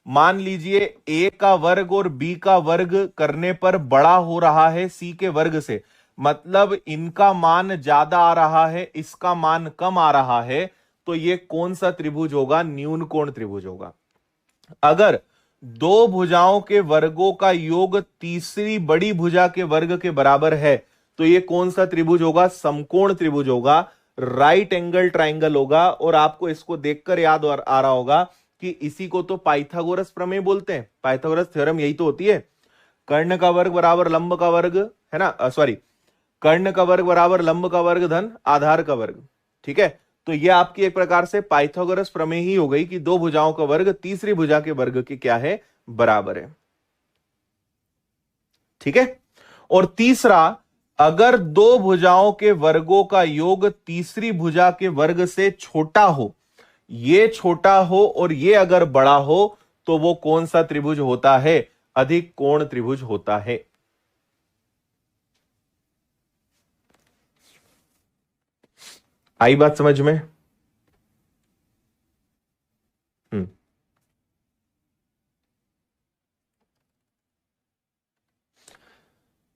मान लीजिए ए का वर्ग और बी का वर्ग करने पर बड़ा हो रहा है सी के वर्ग से, मतलब इनका मान ज्यादा आ रहा है, इसका मान कम आ रहा है, तो ये कौन सा त्रिभुज होगा? न्यून कोण त्रिभुज होगा। अगर दो भुजाओं के वर्गों का योग तीसरी बड़ी भुजा के वर्ग के बराबर है, तो ये कौन सा त्रिभुज होगा? समकोण त्रिभुज होगा, राइट एंगल ट्राइंगल होगा। और आपको इसको देखकर याद आ रहा होगा कि इसी को तो पाइथागोरस प्रमेय बोलते हैं। पाइथागोरस थ्योरम यही तो होती है, कर्ण का वर्ग बराबर लंब का वर्ग, है ना, सॉरी, कर्ण का वर्ग बराबर लंब का वर्ग धन आधार का वर्ग। ठीक है, तो ये आपकी एक प्रकार से पाइथागोरस प्रमेय ही हो गई कि दो भुजाओं का वर्ग तीसरी भुजा के वर्ग के क्या है, बराबर है। ठीक है। और तीसरा, अगर दो भुजाओं के वर्गों का योग तीसरी भुजा के वर्ग से छोटा हो, ये छोटा हो और ये अगर बड़ा हो, तो वो कौन सा त्रिभुज होता है, अधिक कोण त्रिभुज होता है। आई बात समझ में? हम्म।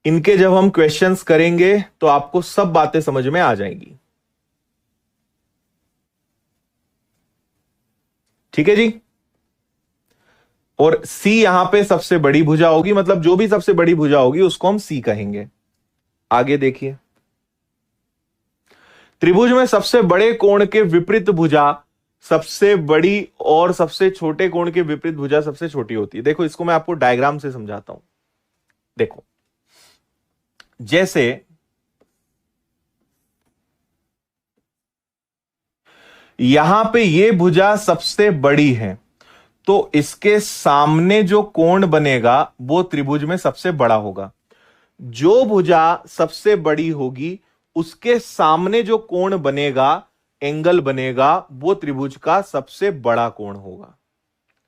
इनके जब हम क्वेश्चंस करेंगे तो आपको सब बातें समझ में आ जाएंगी। ठीक है जी। और सी यहां पे सबसे बड़ी भुजा होगी, मतलब जो भी सबसे बड़ी भुजा होगी उसको हम सी कहेंगे। आगे देखिए, त्रिभुज में सबसे बड़े कोण के विपरीत भुजा सबसे बड़ी और सबसे छोटे कोण के विपरीत भुजा सबसे छोटी होती है। देखो इसको मैं आपको डायग्राम से समझाता हूं। देखो, जैसे यहां पे ये भुजा सबसे बड़ी है, तो इसके सामने जो कोण बनेगा वो त्रिभुज में सबसे बड़ा होगा। जो भुजा सबसे बड़ी होगी उसके सामने जो कोण बनेगा, एंगल बनेगा, वो त्रिभुज का सबसे बड़ा कोण होगा।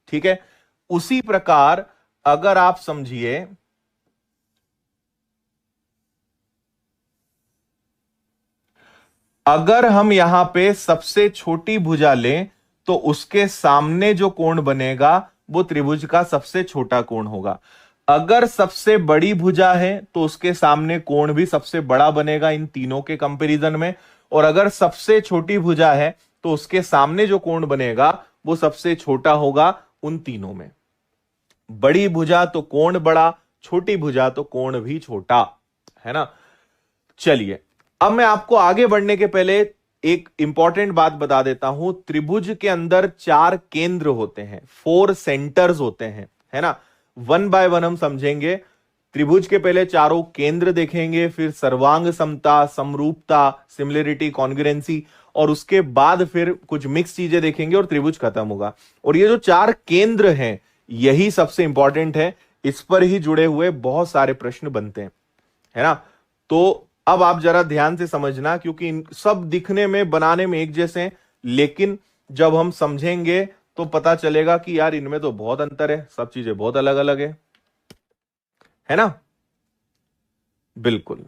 ठीक है। उसी प्रकार अगर आप समझिए, अगर हम यहां पे सबसे छोटी भुजा लें तो उसके सामने जो कोण बनेगा वो त्रिभुज का सबसे छोटा कोण होगा। अगर सबसे बड़ी भुजा है तो उसके सामने कोण भी सबसे बड़ा बनेगा इन तीनों के कंपैरिजन में। और अगर सबसे छोटी भुजा है तो उसके सामने जो कोण बनेगा वो सबसे छोटा होगा उन तीनों में। बड़ी भुजा तो कोण बड़ा, छोटी भुजा तो कोण भी छोटा, है ना। चलिए, अब मैं आपको आगे बढ़ने के पहले एक इंपॉर्टेंट बात बता देता हूं। त्रिभुज के अंदर 4 केंद्र होते हैं, 4 सेंटर्स होते हैं, है ना। वन बाय वन हम समझेंगे। त्रिभुज के पहले चारों केंद्र देखेंगे, फिर सर्वांग समता, समरूपता, सिमिलरिटी, कॉन्ग्रुएंसी, और उसके बाद फिर कुछ मिक्स चीजें देखेंगे और त्रिभुज खत्म होगा। और ये जो 4 केंद्र हैं यही सबसे इंपॉर्टेंट है, इस पर ही जुड़े हुए बहुत सारे प्रश्न बनते हैं, है ना। तो अब आप जरा ध्यान से समझना, क्योंकि इन सब दिखने में बनाने में एक जैसे हैं, लेकिन जब हम समझेंगे तो पता चलेगा कि यार इनमें तो बहुत अंतर है, सब चीजें बहुत अलग अलग है ना। बिल्कुल।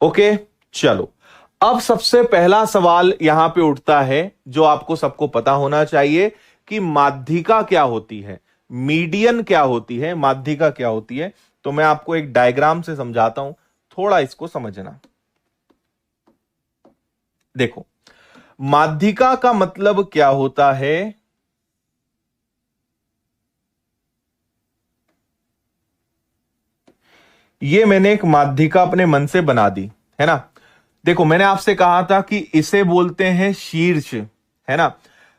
ओके, चलो। अब सबसे पहला सवाल यहां पे उठता है जो आपको सबको पता होना चाहिए कि माध्यिका क्या होती है, मीडियन क्या होती है, माध्यिका क्या होती है। तो मैं आपको एक डायग्राम से समझाता हूं, थोड़ा इसको समझना। देखो, माध्यिका का मतलब क्या होता है। ये मैंने एक माध्यिका अपने मन से बना दी, है ना। देखो, मैंने आपसे कहा था कि इसे बोलते हैं शीर्ष, है ना।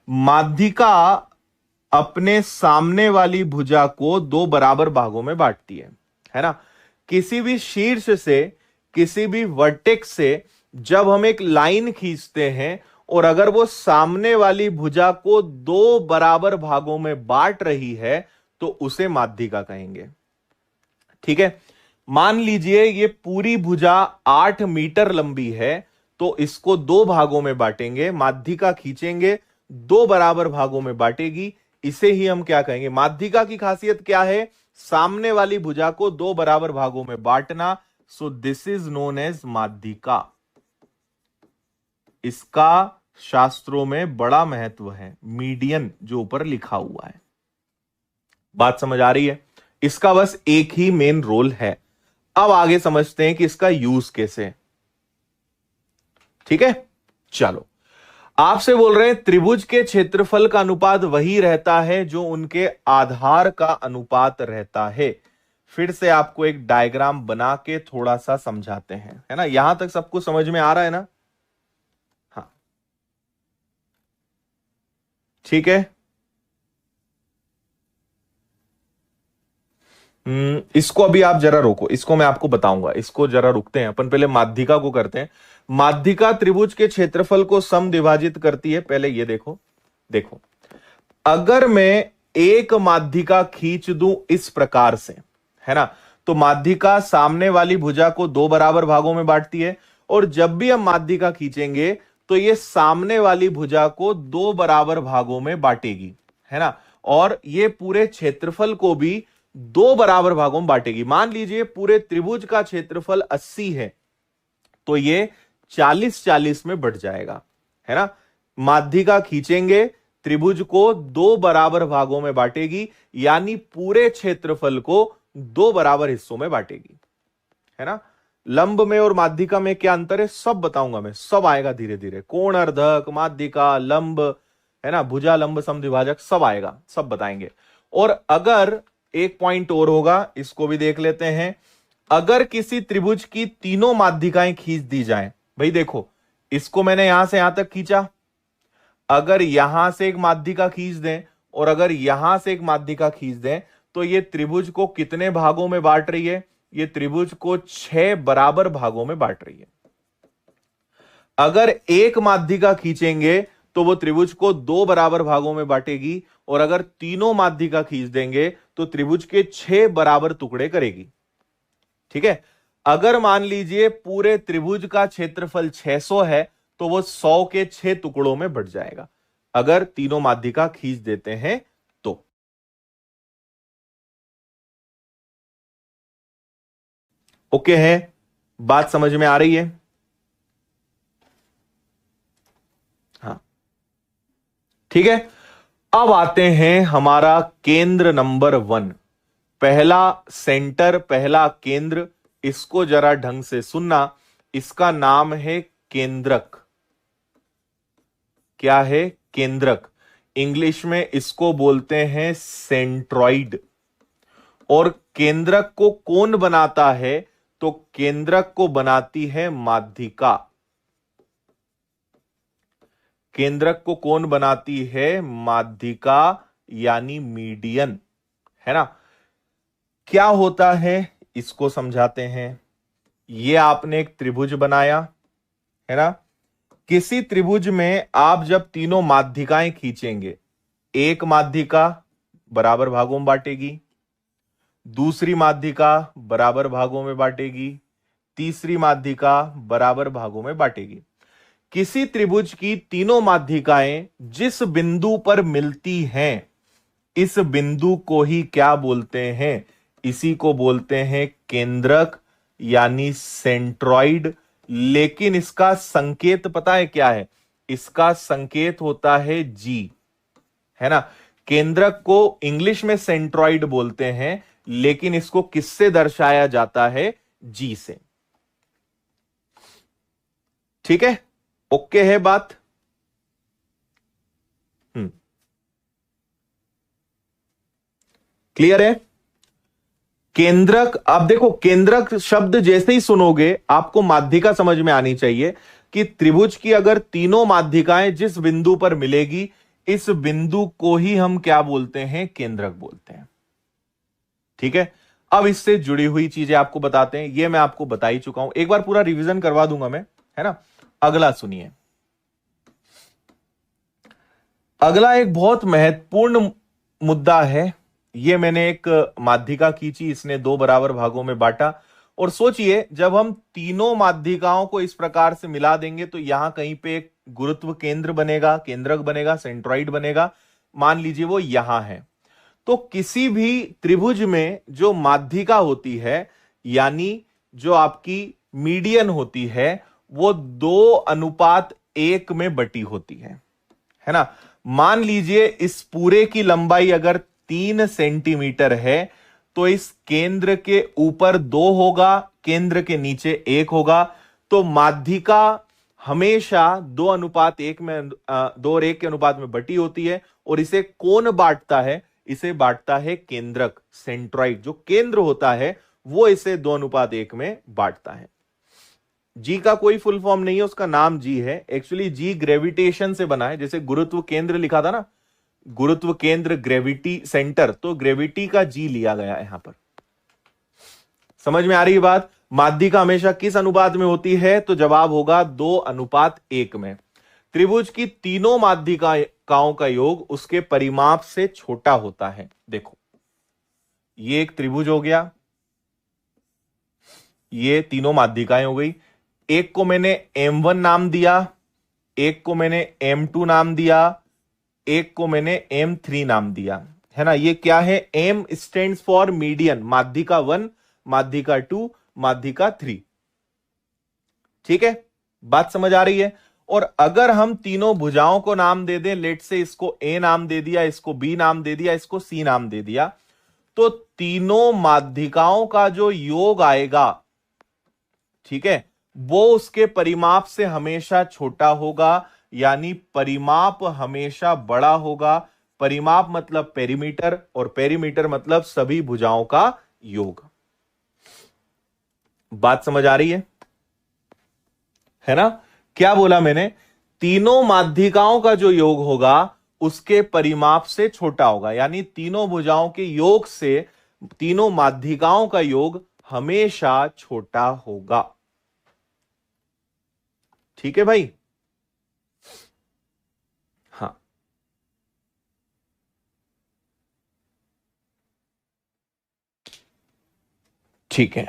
माध्यिका अपने सामने वाली भुजा को 2 बराबर भागों में बांटती है ना। किसी भी शीर्ष से, किसी भी वर्टेक्स से जब हम एक लाइन खींचते हैं और अगर वो सामने वाली भुजा को 2 बराबर भागों में बांट रही है तो उसे माध्यिका कहेंगे। ठीक है। मान लीजिए ये पूरी भुजा 8 मीटर लंबी है, तो इसको 2 भागों में बांटेंगे, माध्यिका खींचेंगे, 2 बराबर भागों में बांटेगी, इसे ही हम क्या कहेंगे। माध्यिका की खासियत क्या है, सामने वाली भुजा को 2 बराबर भागों में बांटना। So this is known as माध्यिका। इसका शास्त्रों में बड़ा महत्व है, मीडियन जो ऊपर लिखा हुआ है। बात समझ आ रही है। इसका बस एक ही मेन रोल है। अब आगे समझते हैं कि इसका यूज कैसे है। ठीक है, चलो। आपसे बोल रहे हैं त्रिभुज के क्षेत्रफल का अनुपात वही रहता है जो उनके आधार का अनुपात रहता है। फिर से आपको एक डायग्राम बना के थोड़ा सा समझाते हैं, है ना। यहां तक सबको समझ में आ रहा है ना। हाँ, ठीक है। इसको अभी आप जरा रोको, इसको मैं आपको बताऊंगा, इसको जरा रुकते हैं अपन, पहले माध्यिका को करते हैं। माध्यिका त्रिभुज के क्षेत्रफल को समद्विभाजित करती है। पहले ये देखो, देखो अगर मैं एक माध्यिका खींच दूं इस प्रकार से, है ना, तो माध्यिका सामने वाली भुजा को दो बराबर भागों में बांटती है, और जब भी हम माध्यिका खींचेंगे तो ये सामने वाली भुजा को दो बराबर भागों में बांटेगी, है ना, और ये पूरे क्षेत्रफल को भी दो बराबर भागों में बांटेगी। मान लीजिए पूरे त्रिभुज का क्षेत्रफल 80 है, तो ये 40-40 में बढ़ जाएगा, है ना। माध्यिका खींचेंगे, त्रिभुज को दो बराबर भागों में बांटेगी, यानी पूरे क्षेत्रफल को दो बराबर हिस्सों में बांटेगी, है ना। लंब में और माध्यिका में क्या अंतर है सब बताऊंगा मैं, सब आएगा धीरे धीरे, कोण अर्धक, माध्यिका, लंब, है ना, भुजा लंब समद्विभाजक सब आएगा, सब बताएंगे। और अगर एक पॉइंट और होगा, इसको भी देख लेते हैं। अगर किसी त्रिभुज की तीनों माध्यिकाएं खींच दी जाएं, भाई देखो इसको मैंने यहां से यहां तक खींचा, अगर यहां से एक माध्यिका खींच दें और अगर यहां से एक माध्यिका खींच दें, तो ये त्रिभुज को कितने भागों में बांट रही है, ये त्रिभुज को 6 बराबर भागों में बांट रही है। अगर एक माध्यिका खींचेंगे तो वो त्रिभुज को दो बराबर भागों में बांटेगी, और अगर तीनों माध्यिका खींच देंगे तो त्रिभुज के 6 बराबर टुकड़े करेगी, ठीक है। अगर मान लीजिए पूरे त्रिभुज का क्षेत्रफल 600 है, तो वो 100 के 6 टुकड़ों में बढ़ जाएगा, अगर तीनों माध्यिका खींच देते हैं तो। ओके है, बात समझ में आ रही है? हाँ ठीक है। अब आते हैं हमारा केंद्र नंबर 1, पहला सेंटर, पहला केंद्र, इसको जरा ढंग से सुनना। इसका नाम है केंद्रक। क्या है? केंद्रक। इंग्लिश में इसको बोलते हैं सेंट्रॉइड। और केंद्रक को कौन बनाता है? तो केंद्रक को बनाती है माध्यिका। केंद्रक को कौन बनाती है? माध्यिका, यानी मीडियन, है ना। क्या होता है इसको समझाते हैं। ये आपने एक त्रिभुज बनाया, है ना। किसी त्रिभुज में आप जब तीनों माध्यिकाएं खींचेंगे, एक माध्यिका बराबर भागों में बांटेगी, दूसरी माध्यिका बराबर भागों में बांटेगी, तीसरी माध्यिका बराबर भागों में बांटेगी। किसी त्रिभुज की तीनों माध्यिकाएं जिस बिंदु पर मिलती हैं, इस बिंदु को ही क्या बोलते हैं? इसी को बोलते हैं केंद्रक, यानी सेंट्रॉइड। लेकिन इसका संकेत पता है क्या है? इसका संकेत होता है जी, है ना। केंद्रक को इंग्लिश में सेंट्रॉइड बोलते हैं, लेकिन इसको किससे दर्शाया जाता है? जी से। ठीक है, ओके है बात। क्लियर है? केंद्रक, आप देखो केंद्रक शब्द जैसे ही सुनोगे आपको माध्यिका समझ में आनी चाहिए कि त्रिभुज की अगर तीनों माध्यिकाएं जिस बिंदु पर मिलेगी, इस बिंदु को ही हम क्या बोलते हैं? केंद्रक बोलते हैं। ठीक है, अब इससे जुड़ी हुई चीजें आपको बताते हैं। ये मैं आपको बता ही चुका हूं, एक बार पूरा रिवीजन करवा दूंगा मैं, है ना। अगला सुनिए, अगला एक बहुत महत्वपूर्ण मुद्दा है। ये मैंने एक माध्यिका खींची, इसने दो बराबर भागों में बांटा, और सोचिए जब हम तीनों माध्यिकाओं को इस प्रकार से मिला देंगे तो यहां कहीं पे एक गुरुत्व केंद्र बनेगा, केंद्रक बनेगा, सेंट्रॉइड बनेगा। मान लीजिए वो यहां है। तो किसी भी त्रिभुज में जो माध्यिका होती है, यानी जो आपकी मीडियन होती है, वो 2:1 में बटी होती है ना। मान लीजिए इस पूरे की लंबाई अगर 3 सेंटीमीटर है, तो इस केंद्र के ऊपर 2 होगा, केंद्र के नीचे 1 होगा। तो माध्यिका हमेशा 2:1 में 2:1 के अनुपात में बटी होती है। और इसे कौन बांटता है? इसे बांटता है केंद्रक, सेंट्रॉइड। जो केंद्र होता है वो इसे 2:1 में बांटता है। जी का कोई फुल फॉर्म नहीं है, उसका नाम जी है। एक्चुअली जी ग्रेविटेशन से बना है, जैसे गुरुत्व केंद्र लिखा था ना, गुरुत्व केंद्र, ग्रेविटी सेंटर, तो ग्रेविटी का जी लिया गया है यहां पर। समझ में आ रही है बात? माध्यिका हमेशा किस अनुपात में होती है? तो जवाब होगा 2:1 में। त्रिभुज की तीनों माध्यिकाओं का योग उसके परिमाप से छोटा होता है। देखो, ये एक त्रिभुज हो गया, ये तीनों माध्यिकाएं हो गई। एक को मैंने M1 नाम दिया, एक को मैंने M2 नाम दिया, एक को मैंने M3 नाम दिया, है ना। ये क्या है? M स्टैंड्स फॉर मीडियन, माध्यिका 1, माध्यिका 2, माध्यिका 3। ठीक है, बात समझ आ रही है? और अगर हम तीनों भुजाओं को नाम दे दें, लेट से इसको A नाम दे दिया, इसको B नाम दे दिया, इसको C नाम दे दिया, तो तीनों माध्यिकाओं का जो योग आएगा, ठीक है, वो उसके परिमाप से हमेशा छोटा होगा, यानी परिमाप हमेशा बड़ा होगा। परिमाप मतलब पेरीमीटर, और पेरीमीटर मतलब सभी भुजाओं का योग। बात समझ आ रही है ना? क्या बोला मैंने? तीनों माध्यिकाओं का जो योग होगा उसके परिमाप से छोटा होगा, यानी तीनों भुजाओं के योग से तीनों माध्यिकाओं का योग हमेशा छोटा होगा। ठीक है भाई? हाँ, ठीक है।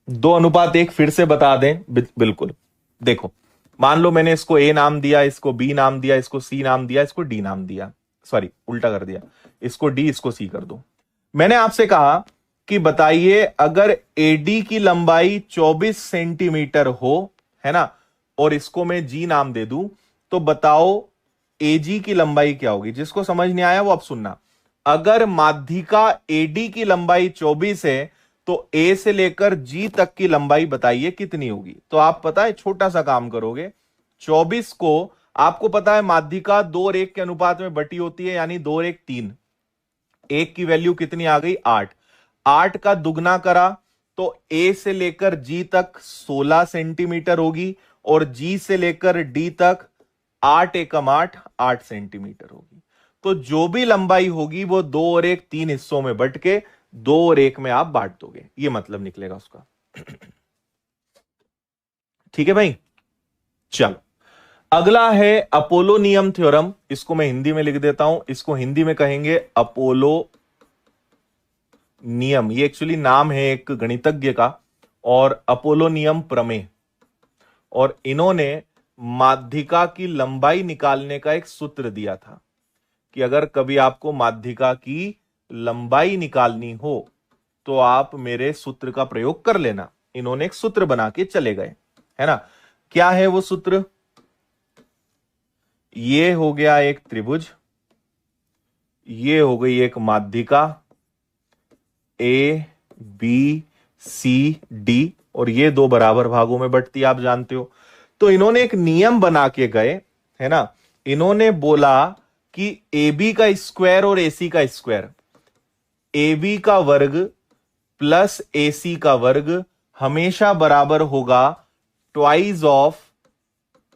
2:1 फिर से बता दें। बिल्कुल। देखो, मान लो मैंने इसको A नाम दिया, इसको B नाम दिया, इसको C नाम दिया, इसको D नाम दिया, सॉरी उल्टा कर दिया, इसको D, इसको C कर दो। मैंने आपसे कहा कि बताइए, अगर AD की लंबाई 24 सेंटीमीटर हो, है ना, और इसको मैं G नाम दे दूं, तो बताओ AG की लंबाई क्या होगी? जिसको समझ नहीं आया वो अब सुनना। अगर माध्यिका AD की लंबाई 24 है, तो A से लेकर G तक की लंबाई बताइए कितनी होगी? तो आप पता है छोटा सा काम करोगे, 24 को आपको पता है माध्यिका 2 और 1 के अनुपात में बटी होती है, यानी 2 और 1 3। 1 की वैल्यू कितनी आ गई? 8। 8 का दुगना करा तो A से लेकर G तक 16 सेंटीमीटर होगी, और G से लेकर D तक 8 एकम 8 8 सेंटीमीटर होगी। तो जो भी लंबाई होगी वो 2 और 1 3 हिस्सों में बट के 2 और 1 में आप बांट दोगे, ये मतलब निकलेगा उसका। ठीक है भाई? चलो, अगला है अपोलो नियम थ्योरम। इसको मैं हिंदी में लिख देता हूं, इसको हिंदी में कहेंगे अपोलो नियम। ये एक्चुअली नाम है एक गणितज्ञ का, और अपोलो नियम प्रमेय। और इन्होंने माध्यिका की लंबाई निकालने का एक सूत्र दिया था कि अगर कभी आपको माध्यिका की लंबाई निकालनी हो तो आप मेरे सूत्र का प्रयोग कर लेना। इन्होंने एक सूत्र बना के चले गए, है ना। क्या है वो सूत्र? ये हो गया एक त्रिभुज, ये हो गई एक माध्यिका A B C D, और ये 2 बराबर भागों में बंटती, आप जानते हो। तो इन्होंने एक नियम बना के गए, है ना। इन्होंने बोला कि AB का स्क्वायर और AC का स्क्वायर, AB का वर्ग प्लस AC का वर्ग हमेशा बराबर होगा ट्वाइस ऑफ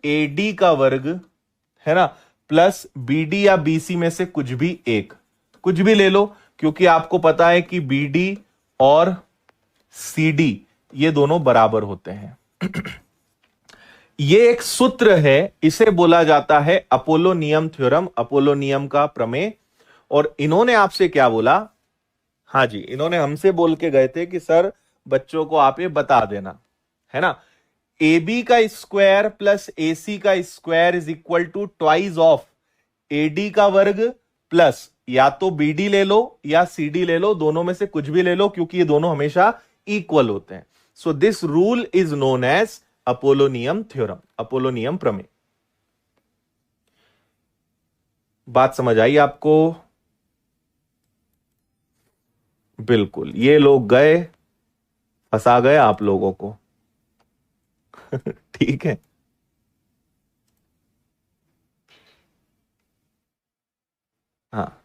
AD का वर्ग, है ना, प्लस BD या BC में से कुछ भी एक, कुछ भी ले लो, क्योंकि आपको पता है कि BD और CD ये दोनों बराबर होते हैं। ये एक सूत्र है, इसे बोला जाता है अपोलो नियम थ्योरम, अपोलो नियम का प्रमेय। और इन्होंने आपसे क्या बोला? हाँ जी, इन्होंने हमसे बोल के गए थे कि सर बच्चों को आप ये बता देना, है ना, AB का स्क्वायर प्लस AC का square is equal to twice of AD का वर्ग प्लस, या तो BD ले लो या CD ले लो, दोनों में से कुछ भी ले लो, क्योंकि ये दोनों हमेशा इक्वल होते हैं। So this rule is known as Apollo नियम थ्योरम, अपोलो नियम प्रमेय। बात समझ आई आपको? बिल्कुल, ये लोग गए, फंसा गए आप लोगों को। ठीक है, हाँ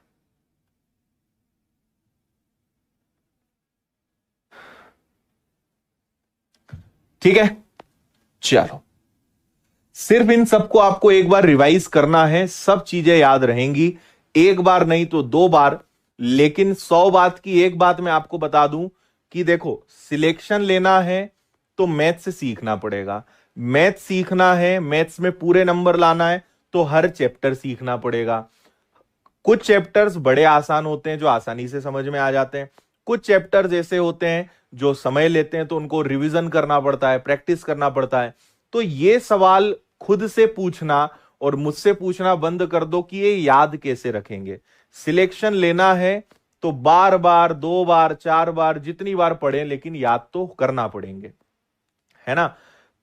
ठीक है। चलो, सिर्फ इन सबको आपको एक बार रिवाइज करना है, सब चीजें याद रहेंगी, एक बार नहीं तो 2 बार। लेकिन 100 बात की एक बात मैं आपको बता दूं कि देखो सिलेक्शन लेना है तो मैथ्स सीखना पड़ेगा, मैथ्स सीखना है, मैथ्स में पूरे नंबर लाना है तो हर चैप्टर सीखना पड़ेगा। कुछ चैप्टर्स बड़े आसान होते हैं जो आसानी से समझ में आ जाते हैं, कुछ चैप्टर्स ऐसे होते हैं जो समय लेते हैं तो उनको रिवीजन करना पड़ता है, प्रैक्टिस करना पड़ता है। तो ये सवाल खुद से पूछना और मुझसे पूछना बंद कर दो कि ये याद कैसे रखेंगे। सिलेक्शन लेना है तो बार बार, 2 बार, 4 बार, जितनी बार पढ़े, लेकिन याद तो करना पड़ेंगे, है ना।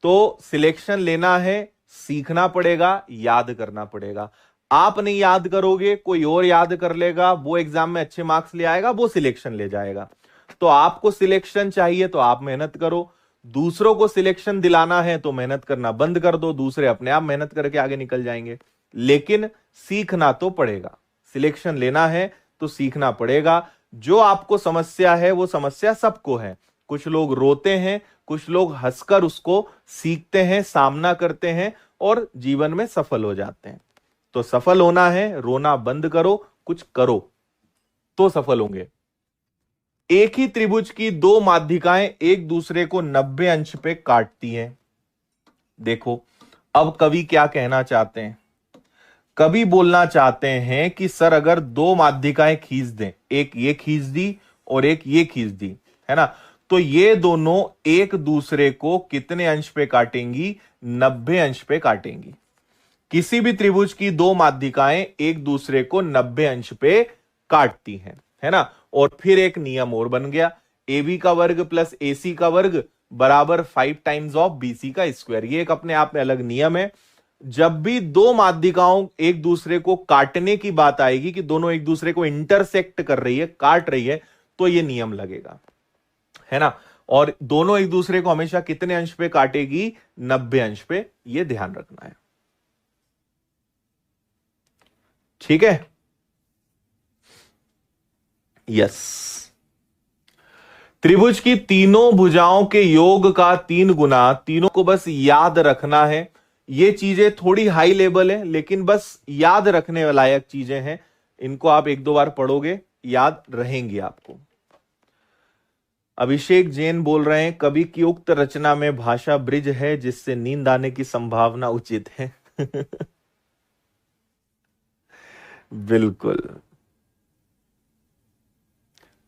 तो सिलेक्शन लेना है, सीखना पड़ेगा, याद करना पड़ेगा। आप नहीं याद करोगे, कोई और याद कर लेगा, वो एग्जाम में अच्छे मार्क्स ले आएगा, वो सिलेक्शन ले जाएगा। तो आपको सिलेक्शन चाहिए तो आप मेहनत करो, दूसरों को सिलेक्शन दिलाना है तो मेहनत करना बंद कर दो, दूसरे अपने आप मेहनत करके आगे निकल जाएंगे। लेकिन सीखना तो पड़ेगा, सिलेक्शन लेना है तो सीखना पड़ेगा। जो आपको समस्या है वो समस्या सबको है, कुछ लोग रोते हैं, कुछ लोग हंसकर उसको सीखते हैं, सामना करते हैं और जीवन में सफल हो जाते हैं। तो सफल होना है, रोना बंद करो, कुछ करो तो सफल होंगे। एक ही त्रिभुज की दो माध्यिकाएं एक दूसरे को 90 अंश पे काटती हैं। देखो अब कवि क्या कहना चाहते हैं, कवि बोलना चाहते हैं कि सर अगर दो माध्यिकाएं खींच दें, एक ये खींच दी और एक ये खींच दी, है ना, तो ये दोनों एक दूसरे को कितने अंश पे काटेंगी? 90 अंश पे काटेंगी। किसी भी त्रिभुज की दो माध्यिकाएं एक दूसरे को 90 अंश पे काटती हैं, है ना। और फिर एक नियम और बन गया, AB का वर्ग प्लस AC का वर्ग बराबर 5 टाइम्स ऑफ BC का स्क्वायर। ये एक अपने आप में अलग नियम है। जब भी दो माध्यिकाओं एक दूसरे को काटने की बात आएगी कि दोनों एक दूसरे को इंटरसेक्ट कर रही है, काट रही है, तो ये नियम लगेगा, है ना। और दोनों एक दूसरे को हमेशा कितने अंश पे काटेगी? 90 अंश पे, ये ध्यान रखना है, ठीक है। यस, त्रिभुज की तीनों भुजाओं के योग का 3 गुना, तीनों को बस याद रखना है। ये चीजें थोड़ी हाई लेवल है लेकिन बस याद रखने लायक चीजें हैं, इनको आप 1-2 बार पढ़ोगे, याद रहेंगी आपको। अभिषेक जैन बोल रहे हैं कवि की उक्त रचना में भाषा ब्रिज है जिससे नींद आने की संभावना उचित है। बिल्कुल,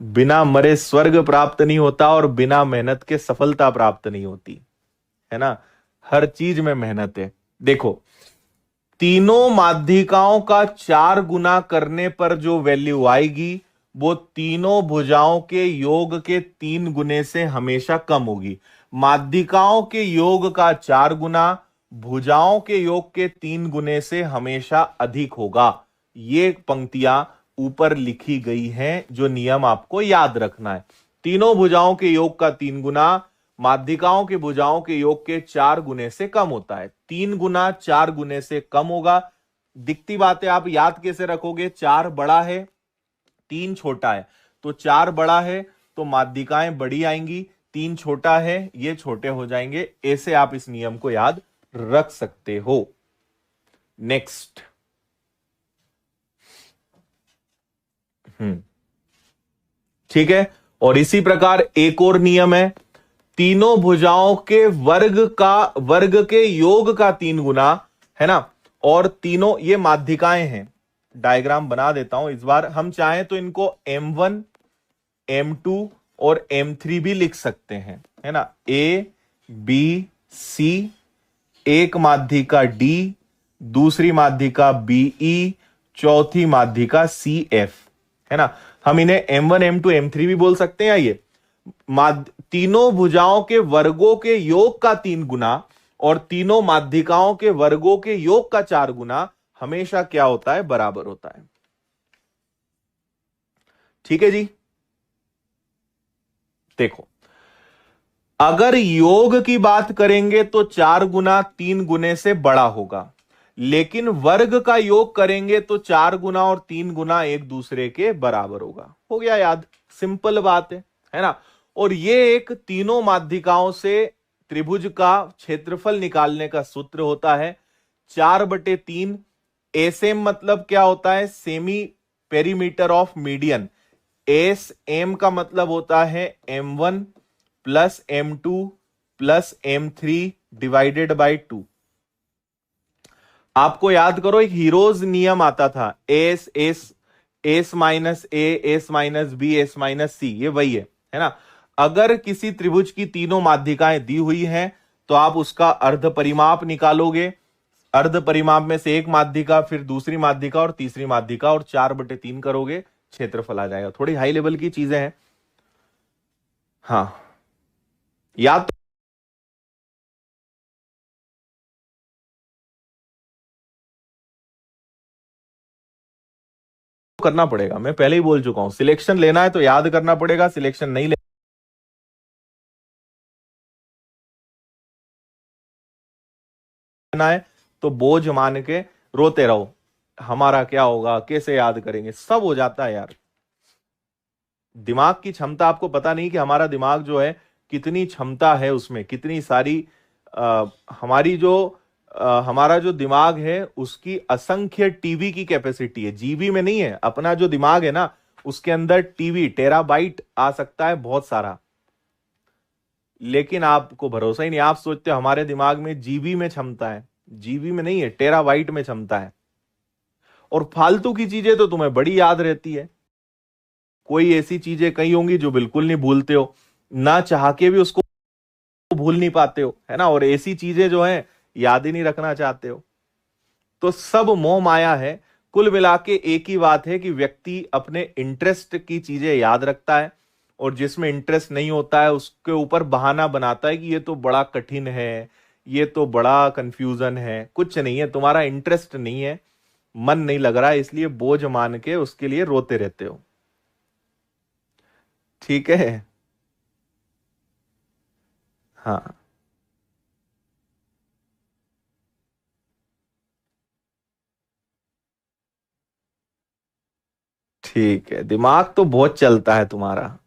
बिना मरे स्वर्ग प्राप्त नहीं होता और बिना मेहनत के सफलता प्राप्त नहीं होती, है ना। हर चीज में मेहनत है। देखो तीनों माध्यिकाओं का 4 गुना करने पर जो वैल्यू आएगी वो तीनों भुजाओं के योग के 3 गुने से हमेशा कम होगी। माध्यिकाओं के योग का 4 गुना भुजाओं के योग के 3 गुने से हमेशा अधिक होगा। ये पंक्तियां ऊपर लिखी गई हैं, जो नियम आपको याद रखना है। तीनों भुजाओं के योग का 3 गुना माध्यिकाओं के भुजाओं के योग के 4 गुने से कम होता है। 3 गुना 4 गुने से कम होगा। दिखती बातें आप याद कैसे रखोगे? 4 बड़ा है, 3 छोटा है, तो 4 बड़ा है तो माध्यिकाएं बड़ी आएंगी, 3 छोटा है, ये छोटे हो जाएंगे। ऐसे आप इस नियम को याद रख सकते हो। नेक्स्ट, ठीक है। और इसी प्रकार एक और नियम है, तीनों भुजाओं के वर्ग के योग का 3 गुना, है ना। और तीनों ये माध्यिकाएं हैं, डायग्राम बना देता हूं इस बार। हम चाहें तो इनको M1, M2 और M3 भी लिख सकते हैं, है ना। A, B, C, एक माध्यिका D, दूसरी माध्यिका BE, चौथी माध्यिका CF, है ना। हम इन्हें M1, M2, M3 भी बोल सकते हैं। ये तीनों भुजाओं के वर्गों के योग का 3 गुना और तीनों माध्यिकाओं के वर्गों के योग का 4 गुना हमेशा क्या होता है? बराबर होता है। ठीक है जी। देखो अगर योग की बात करेंगे तो 4 गुना 3 गुने से बड़ा होगा, लेकिन वर्ग का योग करेंगे तो 4 गुना और 3 गुना एक दूसरे के बराबर होगा। हो गया याद, सिंपल बात है ना। और ये एक तीनों माध्यिकाओं से त्रिभुज का क्षेत्रफल निकालने का सूत्र होता है 4/3। एसएम मतलब क्या होता है? Semi perimeter of median. S M का मतलब होता है M1 plus M2 plus M3 divided by 2। आपको याद करो, एक हीरोज नियम आता था, S S, S minus A, S minus B, S minus C, ये वही है ना। अगर किसी त्रिभुज की तीनों माध्यिकाएं दी हुई हैं तो आप उसका अर्ध परिमाप निकालोगे, अर्ध परिमाप में से एक माध्यिका, फिर दूसरी माध्यिका और तीसरी माध्यिका, और 4/3 करोगे, क्षेत्रफल आ जाएगा। थोड़ी हाई लेवल की चीजें हैं। हाँ, याद तो करना पड़ेगा, मैं पहले ही बोल चुका हूं, सिलेक्शन लेना है तो याद करना पड़ेगा, सिलेक्शन नहीं लेना है तो बोझ मान के रोते रहो, हमारा क्या होगा, कैसे याद करेंगे, सब हो जाता है यार। दिमाग की क्षमता आपको पता नहीं कि हमारा दिमाग जो है कितनी क्षमता है उसमें, कितनी सारी आ, हमारी जो हमारा जो दिमाग है उसकी असंख्य टीबी की कैपेसिटी है, जीबी में नहीं है। अपना जो दिमाग है ना, उसके अंदर टीबी, टेराबाइट आ सकता है बहुत सारा। लेकिन आपको भरोसा ही नहीं, आप सोचते हो हमारे दिमाग में जीबी में क्षमता है, जीबी में नहीं है, टेराबाइट में क्षमता है। और फालतू की चीजें तो तुम्हें बड़ी याद रहती है, कोई ऐसी चीजें कही होंगी जो बिल्कुल नहीं भूलते हो, ना चाह के भी उसको भूल नहीं पाते हो, है ना। और ऐसी चीजें जो है याद ही नहीं रखना चाहते हो। तो सब मोह माया है। कुल मिला के एक ही बात है कि व्यक्ति अपने इंटरेस्ट की चीजें याद रखता है, और जिसमें इंटरेस्ट नहीं होता है उसके ऊपर बहाना बनाता है कि ये तो बड़ा कठिन है, ये तो बड़ा कंफ्यूजन है। कुछ नहीं है, तुम्हारा इंटरेस्ट नहीं है, मन नहीं लग रहा है, इसलिए बोझ मान के उसके लिए रोते रहते हो। ठीक है। हाँ, ठीक है, दिमाग तो बहुत चलता है तुम्हारा।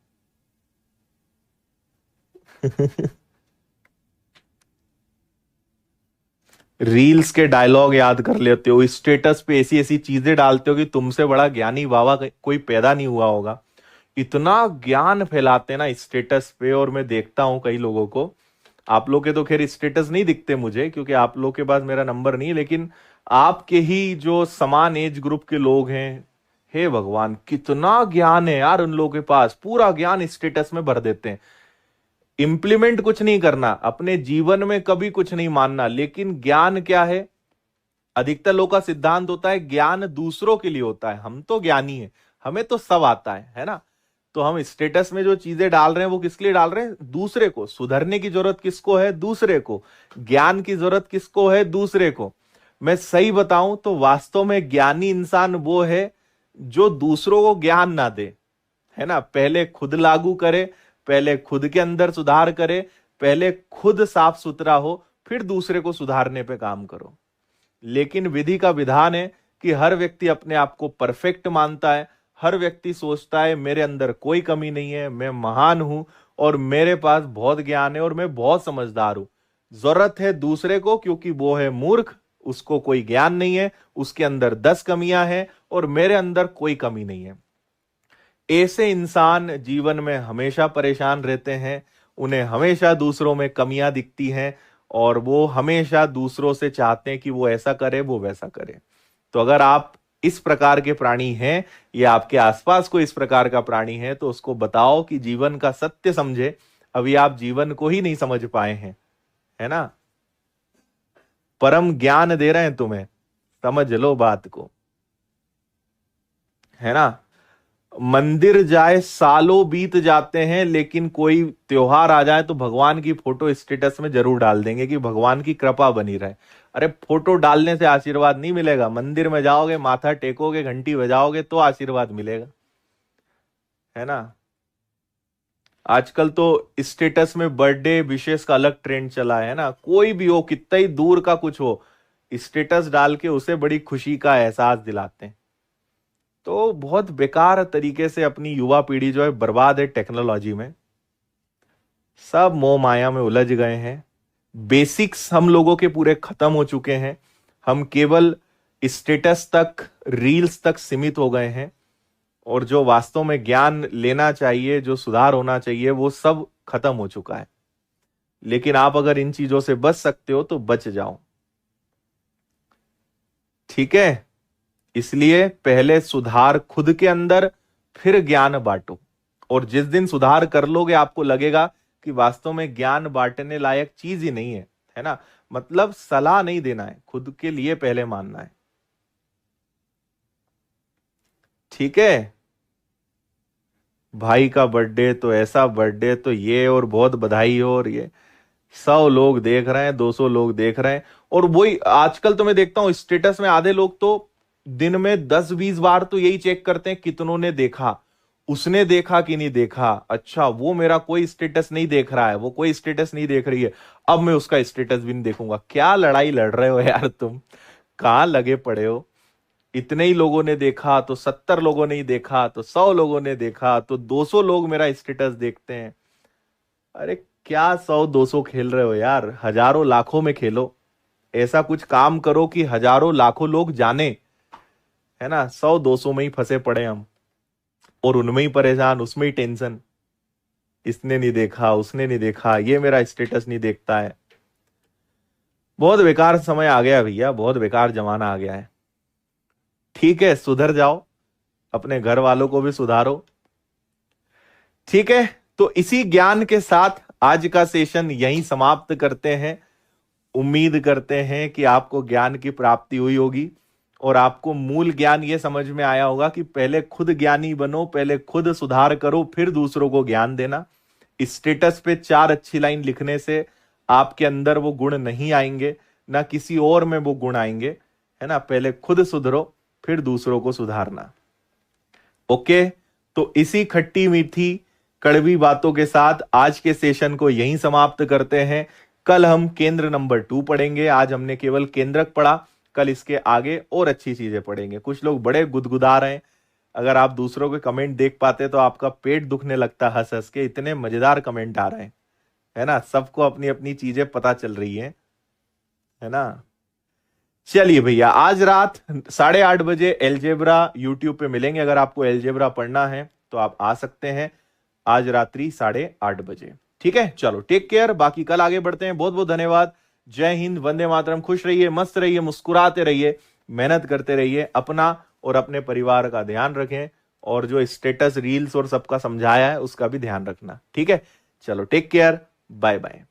रील्स के डायलॉग याद कर लेते हो, स्टेटस पे ऐसी ऐसी चीजें डालते हो कि तुमसे बड़ा ज्ञानी बाबा कोई पैदा नहीं हुआ होगा। इतना ज्ञान फैलाते हैं ना स्टेटस पे, और मैं देखता हूं कई लोगों को। आप लोग के तो खैर स्टेटस नहीं दिखते मुझे, क्योंकि आप लोग के पास मेरा नंबर नहीं है, लेकिन आपके ही जो समान एज ग्रुप के लोग हैं, हे भगवान कितना ज्ञान है यार उन लोगों के पास, पूरा ज्ञान स्टेटस में भर देते हैं। इंप्लीमेंट कुछ नहीं करना, अपने जीवन में कभी कुछ नहीं मानना, लेकिन ज्ञान क्या है, अधिकतर लोग का सिद्धांत होता है ज्ञान दूसरों के लिए होता है, हम तो ज्ञानी है, हमें तो सब आता है ना। तो हम स्टेटस में जो चीजें डाल रहे हैं वो किसके लिए डाल रहे हैं, दूसरे को। सुधरने की जरूरत किसको है, दूसरे को। ज्ञान की जरूरत किसको है, दूसरे को। मैं सही बताऊं तो वास्तव में ज्ञानी इंसान वो है जो दूसरों को ज्ञान ना दे, है ना। पहले खुद लागू करे, पहले खुद के अंदर सुधार करे, पहले खुद साफ सुथरा हो, फिर दूसरे को सुधारने पे काम करो। लेकिन विधि का विधान है कि हर व्यक्ति अपने आप को परफेक्ट मानता है, हर व्यक्ति सोचता है मेरे अंदर कोई कमी नहीं है, मैं महान हूं, और मेरे पास बहुत ज्ञान है, और मैं बहुत समझदार हूं। जरूरत है दूसरे को, क्योंकि वो है मूर्ख, उसको कोई ज्ञान नहीं है, उसके अंदर 10 कमियां हैं और मेरे अंदर कोई कमी नहीं है। ऐसे इंसान जीवन में हमेशा परेशान रहते हैं, उन्हें हमेशा दूसरों में कमियां दिखती हैं, और वो हमेशा दूसरों से चाहते हैं कि वो ऐसा करे, वो वैसा करे। तो अगर आप इस प्रकार के प्राणी हैं, या आपके आसपास कोई इस प्रकार का प्राणी है, तो उसको बताओ कि जीवन का सत्य समझे। अभी आप जीवन को ही नहीं समझ पाए हैं, है ना। परम ज्ञान दे रहे हैं तुम्हें, समझ लो बात को, है ना। मंदिर जाए सालों बीत जाते हैं, लेकिन कोई त्योहार आ जाए तो भगवान की फोटो स्टेटस में जरूर डाल देंगे कि भगवान की कृपा बनी रहे। अरे फोटो डालने से आशीर्वाद नहीं मिलेगा, मंदिर में जाओगे, माथा टेकोगे, घंटी बजाओगे तो आशीर्वाद मिलेगा, है ना। आजकल तो स्टेटस में बर्थडे विशेष का अलग ट्रेंड चला है ना। कोई भी हो, कितना ही दूर का कुछ हो, स्टेटस डाल के उसे बड़ी खुशी का एहसास दिलाते हैं। तो बहुत बेकार तरीके से अपनी युवा पीढ़ी जो है बर्बाद है टेक्नोलॉजी में, सब मोह माया में उलझ गए हैं। बेसिक्स हम लोगों के पूरे खत्म हो चुके हैं, हम केवल स्टेटस तक, रील्स तक सीमित हो गए हैं। और जो वास्तव में ज्ञान लेना चाहिए, जो सुधार होना चाहिए, वो सब खत्म हो चुका है। लेकिन आप अगर इन चीजों से बच सकते हो तो बच जाओ, ठीक है। इसलिए पहले सुधार खुद के अंदर, फिर ज्ञान बांटो। और जिस दिन सुधार कर लोगे आपको लगेगा कि वास्तव में ज्ञान बांटने लायक चीज ही नहीं है ना। मतलब सलाह नहीं देना है, खुद के लिए पहले मानना है, ठीक है। भाई का बर्थडे तो ऐसा बर्थडे तो ये, और बहुत बधाई हो, और ये 100 लोग देख रहे हैं, 200 लोग देख रहे हैं। और वही आजकल तो मैं देखता हूं स्टेटस में आधे लोग तो दिन में 10-20 बार तो यही चेक करते हैं कितनों ने देखा, उसने देखा कि नहीं देखा। अच्छा, वो मेरा कोई स्टेटस नहीं देख रहा है, वो कोई स्टेटस नहीं देख रही है, अब मैं उसका स्टेटस भी नहीं देखूंगा। क्या लड़ाई लड़ रहे हो यार तुम, कहां लगे पड़े हो। इतने ही लोगों ने देखा तो 70 लोगों ने ही देखा, तो 100 लोगों ने देखा तो 200 लोग मेरा स्टेटस देखते हैं। अरे क्या 100-200 खेल रहे हो यार, हजारों लाखों में खेलो। ऐसा कुछ काम करो कि हजारों लाखों लोग जाने, है ना। 100-200 में ही फंसे पड़े हम, और उनमें ही परेशान, उसमें ही टेंशन, इसने नहीं देखा, उसने नहीं देखा, ये मेरा स्टेटस नहीं देखता है। बहुत बेकार समय आ गया भैया, बहुत बेकार जमाना आ गया है। ठीक है, सुधर जाओ, अपने घर वालों को भी सुधारो, ठीक है। तो इसी ज्ञान के साथ आज का सेशन यहीं समाप्त करते हैं। उम्मीद करते हैं कि आपको ज्ञान की प्राप्ति हुई होगी, और आपको मूल ज्ञान ये समझ में आया होगा कि पहले खुद ज्ञानी बनो, पहले खुद सुधार करो, फिर दूसरों को ज्ञान देना। स्टेटस पे 4 अच्छी लाइन लिखने से आपके अंदर वो गुण नहीं आएंगे, ना किसी और में वो गुण आएंगे, है ना। पहले खुद सुधरो, फिर दूसरों को सुधारना। ओके, तो इसी खट्टी मीठी कड़वी बातों के साथ आज के सेशन को यहीं समाप्त करते हैं। कल हम केंद्र नंबर 2 पढ़ेंगे। आज हमने केवल केंद्रक पढ़ा, कल इसके आगे और अच्छी चीजें पढ़ेंगे। कुछ लोग बड़े गुदगुदा रहे हैं, अगर आप दूसरों के कमेंट देख पाते तो आपका पेट दुखने लगता हंस हंस के, इतने मजेदार कमेंट आ रहे हैं, है ना। सबको अपनी अपनी चीजें पता चल रही है ना। चलिए भैया, आज रात 8:30 बजे एलजेब्रा यूट्यूब पे मिलेंगे। अगर आपको एलजेब्रा पढ़ना है तो आप आ सकते हैं आज रात्रि 8:30 बजे, ठीक है। चलो टेक केयर, बाकी कल आगे बढ़ते हैं। बहुत बहुत धन्यवाद। जय हिंद, वंदे मातरम। खुश रहिए, मस्त रहिए, मुस्कुराते रहिए, मेहनत करते रहिए, अपना और अपने परिवार का ध्यान रखें, और जो स्टेटस रील्स और सबका समझाया है उसका भी ध्यान रखना, ठीक है। चलो टेक केयर, बाय बाय।